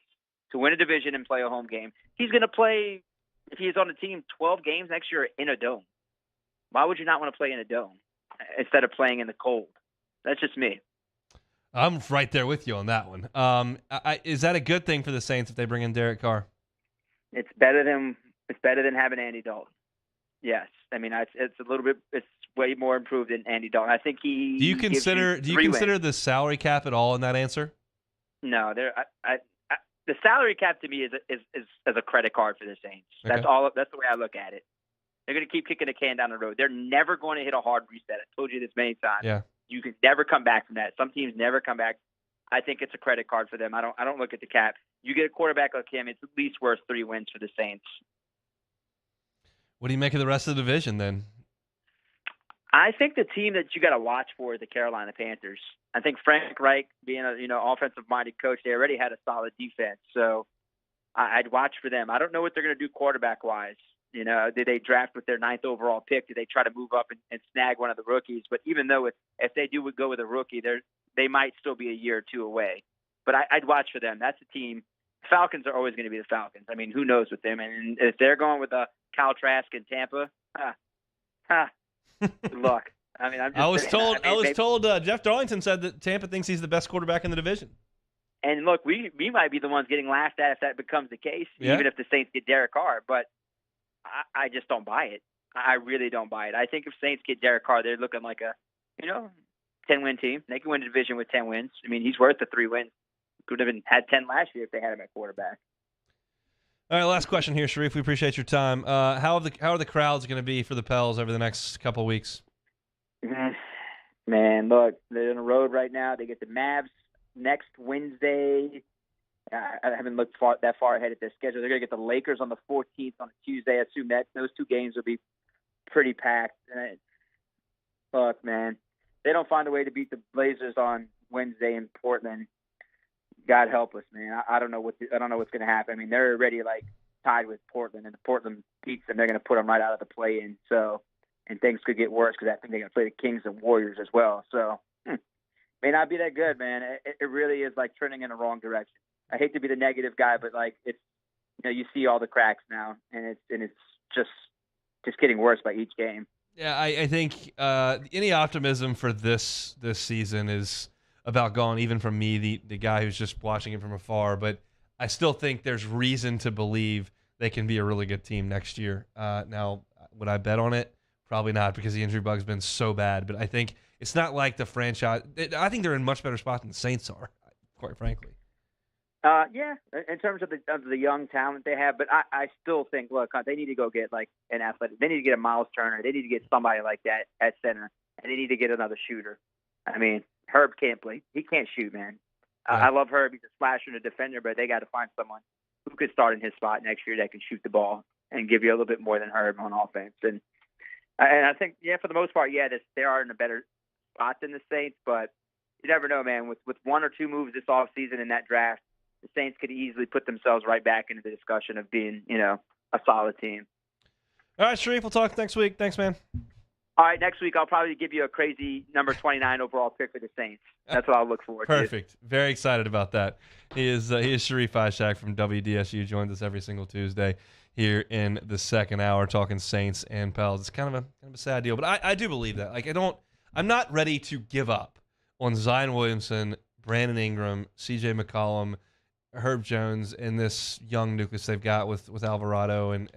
to win a division and play a home game. He's going to play, if he's on the team, 12 games next year in a dome. Why would you not want to play in a dome instead of playing in the cold? That's just me. I'm right there with you on that one. Is that a good thing for the Saints if they bring in Derek Carr? It's better than having Andy Dalton. Yes, I mean it's way more improved than Andy Dalton. I think he. Do you consider the salary cap at all in that answer? No, the salary cap to me is a credit card for the Saints. Okay. That's the way I look at it. They're going to keep kicking the can down the road. They're never going to hit a hard reset. I told you this many times. Yeah. You can never come back from that. Some teams never come back. I think it's a credit card for them. I don't look at the cap. You get a quarterback like him, it's at least worth 3 wins for the Saints. What do you make of the rest of the division then? I think the team that you got to watch for is the Carolina Panthers. I think Frank Reich, being a offensive-minded coach, they already had a solid defense. So I'd watch for them. I don't know what they're going to do quarterback-wise. You know, did they draft with their 9th overall pick? Did they try to move up and snag one of the rookies? But even though if they do go with a rookie, they might still be a year or two away. But I'd watch for them. That's a team. Falcons are always going to be the Falcons. I mean, who knows with them? And if they're going with a Kyle Trask in Tampa, good luck. I mean, I'm just I was saying, told Jeff Darlington said that Tampa thinks he's the best quarterback in the division. And look, we might be the ones getting laughed at if that becomes the case, even if the Saints get Derek Carr. But I just don't buy it. I really don't buy it. I think if Saints get Derek Carr, they're looking like a 10-win team. They can win the division with 10 wins. I mean, he's worth the 3 wins. Could have had 10 last year if they had him at quarterback. All right, last question here, Sharif. We appreciate your time. How are the crowds going to be for the Pels over the next couple of weeks? Man, look, they're on the road right now. They get the Mavs next Wednesday. I haven't looked that far ahead at their schedule. They're going to get the Lakers on the 14th on a Tuesday. I assume that those 2 games will be pretty packed. Look, man, they don't find a way to beat the Blazers on Wednesday in Portland. God help us, man. I don't know what's going to happen. I mean, they're already tied with Portland, and if Portland beats them, they're going to put them right out of the play-in. So, and things could get worse because I think they're going to play the Kings and Warriors as well. So, may not be that good, man. It really is trending in the wrong direction. I hate to be the negative guy, but it's you see all the cracks now, and it's just getting worse by each game. Yeah, I think any optimism for this season is about gone, even from me, the guy who's just watching it from afar. But I still think there's reason to believe they can be a really good team next year. Now, would I bet on it? Probably not, because the injury bug's been so bad. But I think it's not like the franchise. I think they're in a much better spot than the Saints are, quite frankly. Yeah, in terms of the young talent they have, but I still think, look, they need to go get an athletic. They need to get a Miles Turner. They need to get somebody like that at center, and they need to get another shooter. I mean, Herb can't play. He can't shoot, man. I love Herb. He's a slasher and a defender, but they got to find someone who could start in his spot next year that can shoot the ball and give you a little bit more than Herb on offense. And I think, for the most part, they are in a better spot than the Saints, but you never know, man. With 1 or 2 moves this offseason in that draft, the Saints could easily put themselves right back into the discussion of being, a solid team. All right, Sharif, we'll talk next week. Thanks, man. All right, next week I'll probably give you a crazy number 29 overall pick for the Saints. That's what I'll look forward to. Perfect. Very excited about that. He is Sharif Ishak from WDSU. Joins us every single Tuesday here in the second hour, talking Saints and Pels. It's kind of a sad deal, but I do believe that. I'm not ready to give up on Zion Williamson, Brandon Ingram, C.J. McCollum, Herb Jones, and this young nucleus they've got with Alvarado, and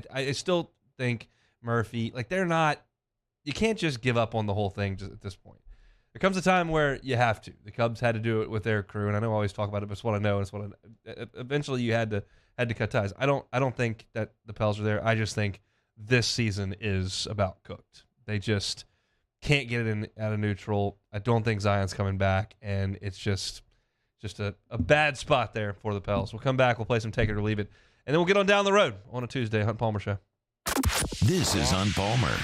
I still think Murphy. They're not. You can't just give up on the whole thing just at this point. There comes a time where you have to. The Cubs had to do it with their crew, and I know I always talk about it, but it's what I know. And it's what eventually you had to cut ties. I don't think that the Pels are there. I just think this season is about cooked. They just can't get it in out of neutral. I don't think Zion's coming back, and it's just a bad spot there for the Pels. We'll come back. We'll play some Take It or Leave It, and then we'll get on down the road on a Tuesday. Hunt Palmer Show. This is Hunt Palmer.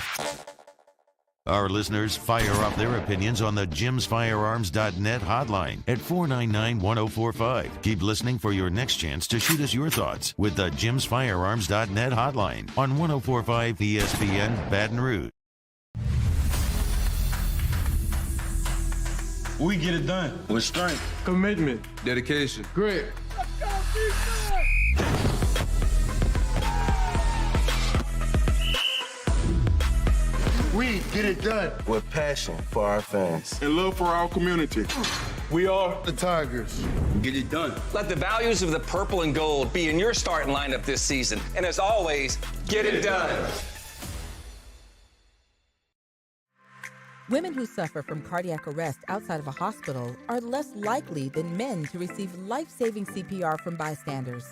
Our listeners fire off their opinions on the jimsfirearms.net hotline at 499-1045. Keep listening for your next chance to shoot us your thoughts with the jimsfirearms.net hotline on 1045 ESPN Baton Rouge. We get it done with strength, commitment, dedication, grit. We get it done with passion for our fans and love for our community. We are the Tigers. Get it done. Let the values of the purple and gold be in your starting lineup this season. And as always, get it done. Women who suffer from cardiac arrest outside of a hospital are less likely than men to receive life-saving CPR from bystanders.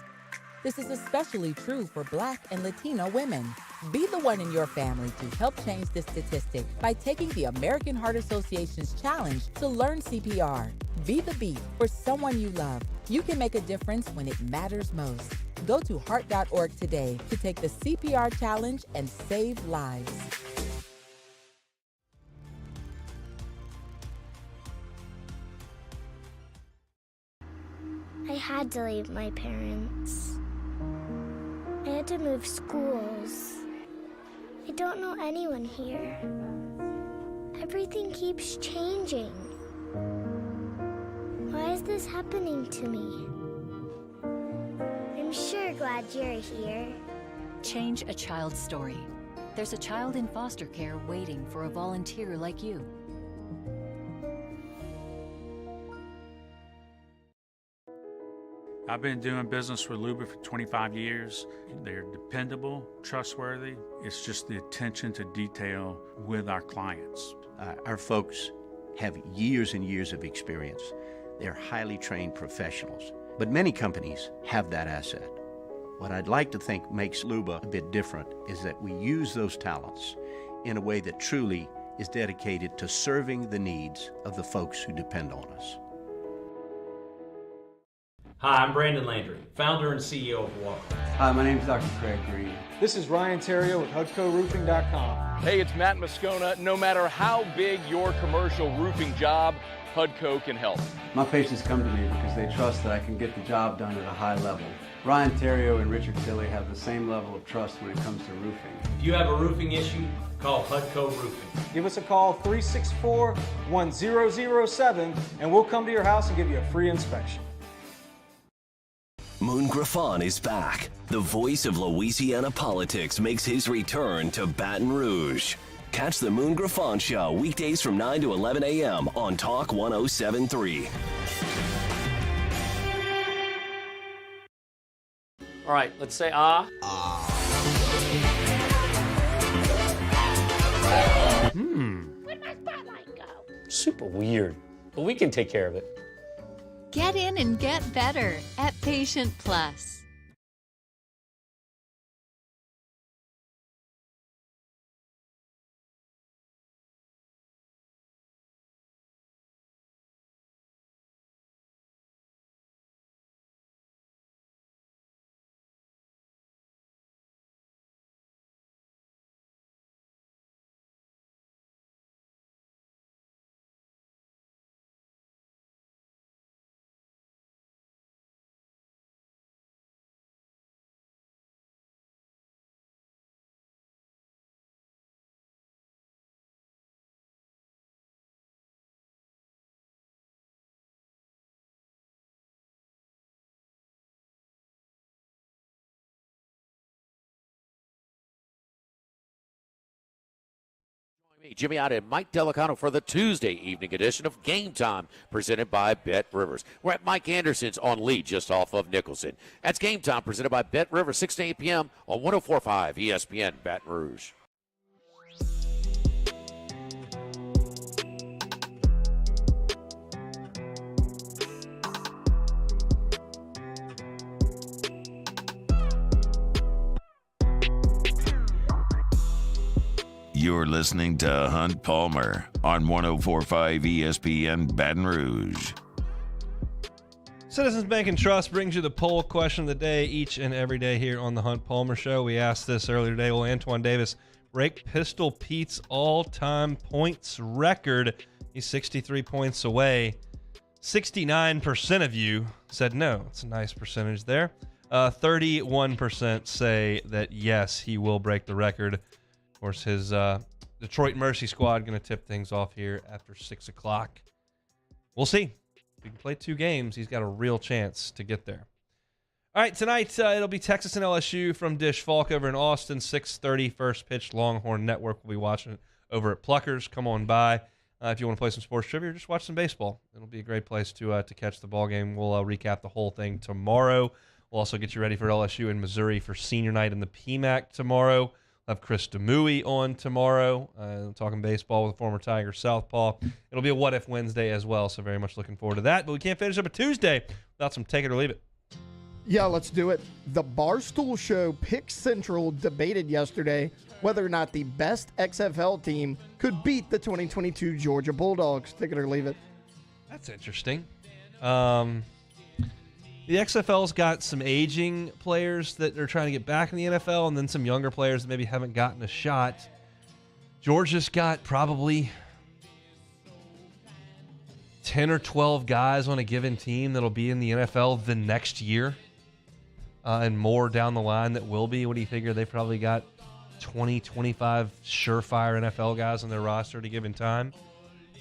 This is especially true for Black and Latino women. Be the one in your family to help change this statistic by taking the American Heart Association's challenge to learn CPR. Be the beat for someone you love. You can make a difference when it matters most. Go to heart.org today to take the CPR challenge and save lives. I had to leave my parents. I had to move schools. I don't know anyone here. Everything keeps changing. Why is this happening to me? I'm sure glad you're here. Change a child's story. There's a child in foster care waiting for a volunteer like you. I've been doing business with Luba for 25 years. They're dependable, trustworthy. It's just the attention to detail with our clients. Our folks have years and years of experience. They're highly trained professionals, but many companies have that asset. What I'd like to think makes Luba a bit different is that we use those talents in a way that truly is dedicated to serving the needs of the folks who depend on us. Hi, I'm Brandon Landry, founder and CEO of Walker. Hi, my name is Dr. Craig Green. This is Ryan Terrio with HUDCORoofing.com. Hey, it's Matt Moscona. No matter how big your commercial roofing job, HUDCO can help. My patients come to me because they trust that I can get the job done at a high level. Ryan Terrio and Richard Tilley have the same level of trust when it comes to roofing. If you have a roofing issue, call HUDCO Roofing. Give us a call, 364-1007, and we'll come to your house and give you a free inspection. Moon Griffon is back. The voice of Louisiana politics makes his return to Baton Rouge. Catch the Moon Griffon Show weekdays from 9 to 11 a.m. on Talk 107.3. All right, let's say ah. Where'd my spotlight go? Super weird, but we can take care of it. Get in and get better at Patient Plus. Jimmy out and Mike Delicano for the Tuesday evening edition of Game Time, presented by Bet Rivers. We're at Mike Anderson's on Lee, just off of Nicholson. That's Game Time, presented by Bet Rivers, 6 to 8 p.m. on 104.5 ESPN Baton Rouge. You're listening to Hunt Palmer on 104.5 ESPN Baton Rouge. Citizens Bank and Trust brings you the poll question of the day each and every day here on the Hunt Palmer Show. We asked this earlier today. Will Antoine Davis break Pistol Pete's all-time points record? He's 63 points away. 69% of you said no. It's a nice percentage there. 31% say that yes, he will break the record. Of course, his Detroit Mercy Squad going to tip things off here after 6 o'clock. We'll see. If we can play 2 games, he's got a real chance to get there. All right, tonight it'll be Texas and LSU from Dish Falk over in Austin. 6:30 first pitch. Longhorn Network will be watching it over at Pluckers. Come on by. If you want to play some sports trivia or just watch some baseball, it'll be a great place to catch the ball game. We'll recap the whole thing tomorrow. We'll also get you ready for LSU in Missouri for senior night in the PMAC tomorrow. We'll have Chris Demouy on tomorrow, talking baseball with a former Tiger southpaw. It'll be a What If Wednesday as well, so very much looking forward to that. But we can't finish up a Tuesday without some Take It or Leave It. Yeah, let's do it. The Barstool Show Pick Central debated yesterday whether or not the best XFL team could beat the 2022 Georgia Bulldogs. Take it or leave it. That's interesting. The XFL's got some aging players that are trying to get back in the NFL, and then some younger players that maybe haven't gotten a shot. Georgia's got probably 10 or 12 guys on a given team that'll be in the NFL the next year. and more down the line that will be. What do you figure? They've probably got 20, 25 surefire NFL guys on their roster at a given time.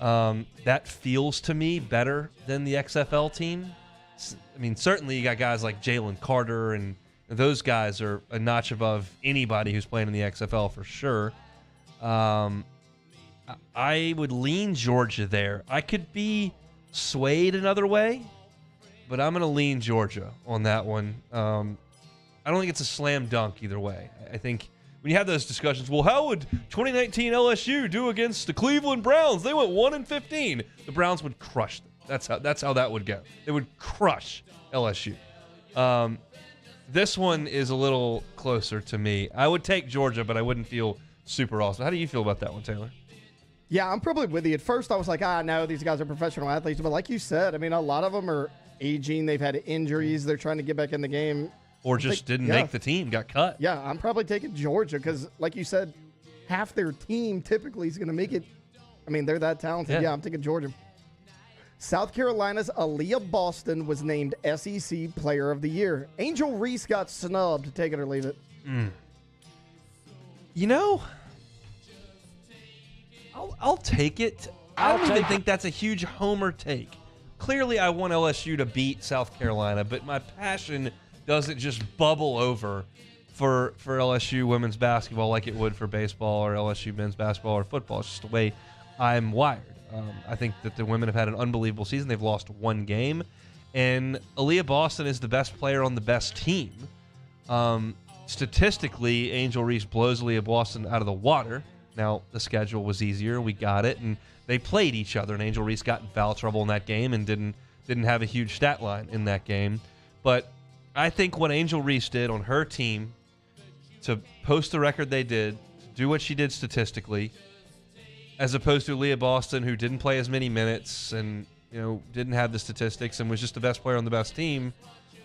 That feels to me better than the XFL team. I mean, certainly you got guys like Jalen Carter, and those guys are a notch above anybody who's playing in the XFL for sure. I would lean Georgia there. I could be swayed another way, but I'm going to lean Georgia on that one. I don't think it's a slam dunk either way. I think when you have those discussions, well, how would 2019 LSU do against the Cleveland Browns? They went 1-15. The Browns would crush them. That's how that would go. They would crush LSU. This one is a little closer to me. I would take Georgia, but I wouldn't feel super awesome. How do you feel about that one, Taylor? Yeah, I'm probably with you. At first, I was like, no, these guys are professional athletes. But like you said, I mean, a lot of them are aging. They've had injuries. They're trying to get back in the game. Or just didn't make the team, got cut. Yeah, I'm probably taking Georgia because, like you said, half their team typically is going to make it. I mean, they're that talented. Yeah, I'm taking Georgia. South Carolina's Aaliyah Boston was named SEC Player of the Year. Angel Reese got snubbed. Take it or leave it. You know, I'll take it. I don't even think that's a huge homer take. Clearly, I want LSU to beat South Carolina, but my passion doesn't just bubble over for LSU women's basketball like it would for baseball or LSU men's basketball or football. It's just the way I'm wired. I think that the women have had an unbelievable season. They've lost one game, and Aaliyah Boston is the best player on the best team. Statistically, Angel Reese blows Aaliyah Boston out of the water. Now, the schedule was easier. We got it, and they played each other, and Angel Reese got in foul trouble in that game and didn't have a huge stat line in that game. But I think what Angel Reese did on her team to post the record they did, do what she did statistically, as opposed to Aaliyah Boston, who didn't play as many minutes and didn't have the statistics and was just the best player on the best team,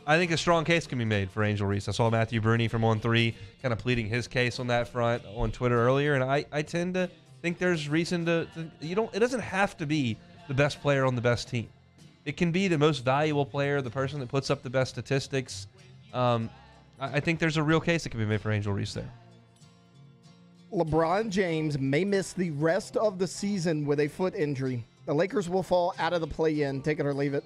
I think a strong case can be made for Angel Reese. I saw Matthew Bruni from On3 kind of pleading his case on that front on Twitter earlier, and I tend to think there's reason to it doesn't have to be the best player on the best team. It can be the most valuable player, the person that puts up the best statistics. I think there's a real case that can be made for Angel Reese there. LeBron James may miss the rest of the season with a foot injury. The Lakers will fall out of the play-in. Take it or leave it.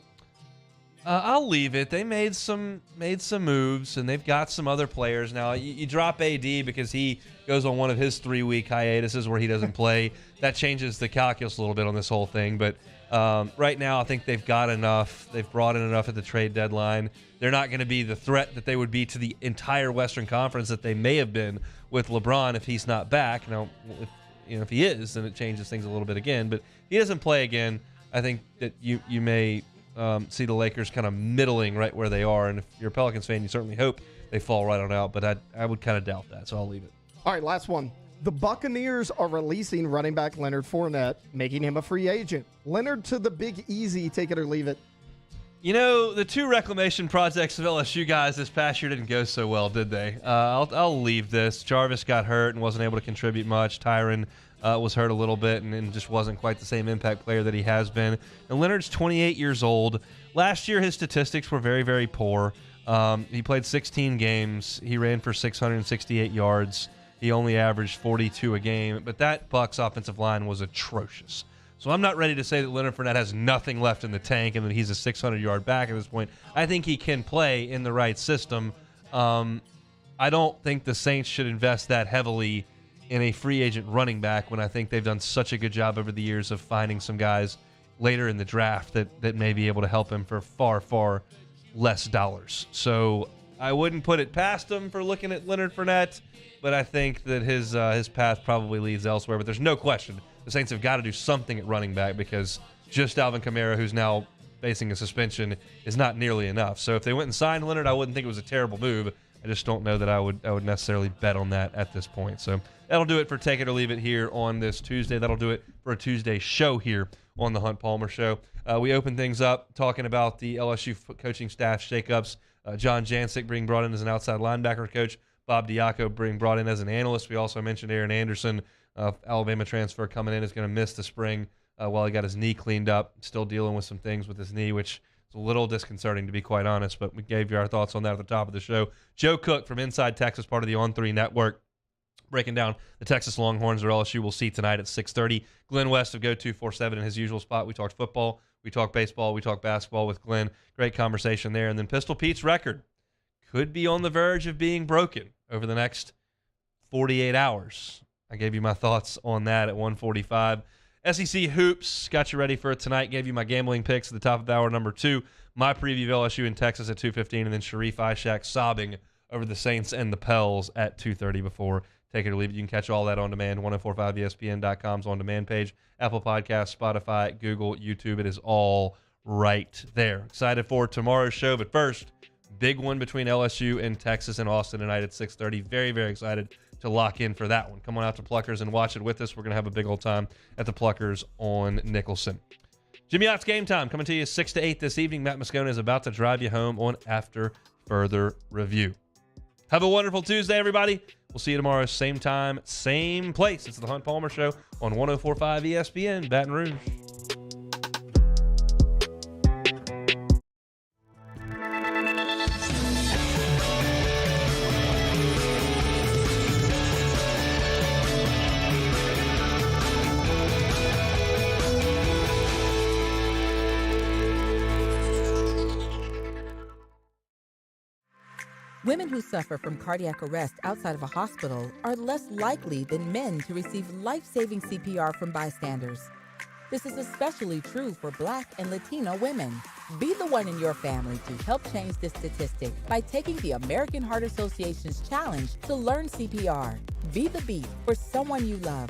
I'll leave it. They made some moves, and they've got some other players now. You drop AD because he goes on one of his 3-week hiatuses where he doesn't play. That changes the calculus a little bit on this whole thing. But right now, I think they've got enough. They've brought in enough at the trade deadline. They're not going to be the threat that they would be to the entire Western Conference that they may have been with LeBron if he's not back. Now, if he is, then it changes things a little bit again. But if he doesn't play again, I think that you may see the Lakers kind of middling right where they are. And if you're a Pelicans fan, you certainly hope they fall right on out. But I would kind of doubt that, so I'll leave it. All right, last one. The Buccaneers are releasing running back Leonard Fournette, making him a free agent. Leonard to the Big Easy. Take it or leave it. The two reclamation projects of LSU guys this past year didn't go so well, did they? I'll leave this. Jarvis got hurt and wasn't able to contribute much. Tyron was hurt a little bit and just wasn't quite the same impact player that he has been. And Leonard's 28 years old. Last year, his statistics were very, very poor. He played 16 games. He ran for 668 yards. He only averaged 42 a game. But that Bucs offensive line was atrocious. So I'm not ready to say that Leonard Fournette has nothing left in the tank and that he's a 600-yard back at this point. I think he can play in the right system. I don't think the Saints should invest that heavily in a free agent running back when I think they've done such a good job over the years of finding some guys later in the draft that may be able to help him for far, far less dollars. So I wouldn't put it past him for looking at Leonard Fournette, but I think that his path probably leads elsewhere. But there's no question the Saints have got to do something at running back because just Alvin Kamara, who's now facing a suspension, is not nearly enough. So if they went and signed Leonard, I wouldn't think it was a terrible move. I just don't know that I would necessarily bet on that at this point. So that'll do it for Take It or Leave It here on this Tuesday. That'll do it for a Tuesday show here on the Hunt Palmer Show. We open things up talking about the LSU coaching staff shakeups. John Jancic being brought in as an outside linebacker coach. Bob Diaco being brought in as an analyst. We also mentioned Aaron Anderson, Alabama transfer coming in, is going to miss the spring while he got his knee cleaned up. Still dealing with some things with his knee, which It's a little disconcerting, to be quite honest, but we gave you our thoughts on that at the top of the show. Joe Cook from Inside Texas, part of the On3 Network, breaking down the Texas Longhorns or LSU will see tonight at 6:30. Glenn West of Go247 in his usual spot. We talked football, we talked baseball, we talked basketball with Glenn. Great conversation there. And then Pistol Pete's record could be on the verge of being broken over the next 48 hours. I gave you my thoughts on that at 1:45. SEC Hoops, got you ready for it tonight. Gave you my gambling picks at the top of hour number 2. My preview of LSU in Texas at 2:15, and then Sharif Ishak sobbing over the Saints and the Pels at 2:30 before Take It or Leave It. You can catch all that on demand, 1045ESPN.com's on-demand page, Apple Podcasts, Spotify, Google, YouTube. It is all right there. Excited for tomorrow's show, but first, big one between LSU and Texas and Austin tonight at 6:30. Very, very excited to lock in for that one. Come on out to Pluckers and watch it with us. We're going to have a big old time at the Pluckers on Nicholson. Jimmy Ott's Game Time coming to you 6 to 8 this evening. Matt Moscona is about to drive you home on After Further Review. Have a wonderful Tuesday, everybody. We'll see you tomorrow, same time, same place. It's the Hunt Palmer Show on 1045 ESPN, Baton Rouge. Women who suffer from cardiac arrest outside of a hospital are less likely than men to receive life-saving CPR from bystanders. This is especially true for Black and Latino women. Be the one in your family to help change this statistic by taking the American Heart Association's challenge to learn CPR. Be the beat for someone you love.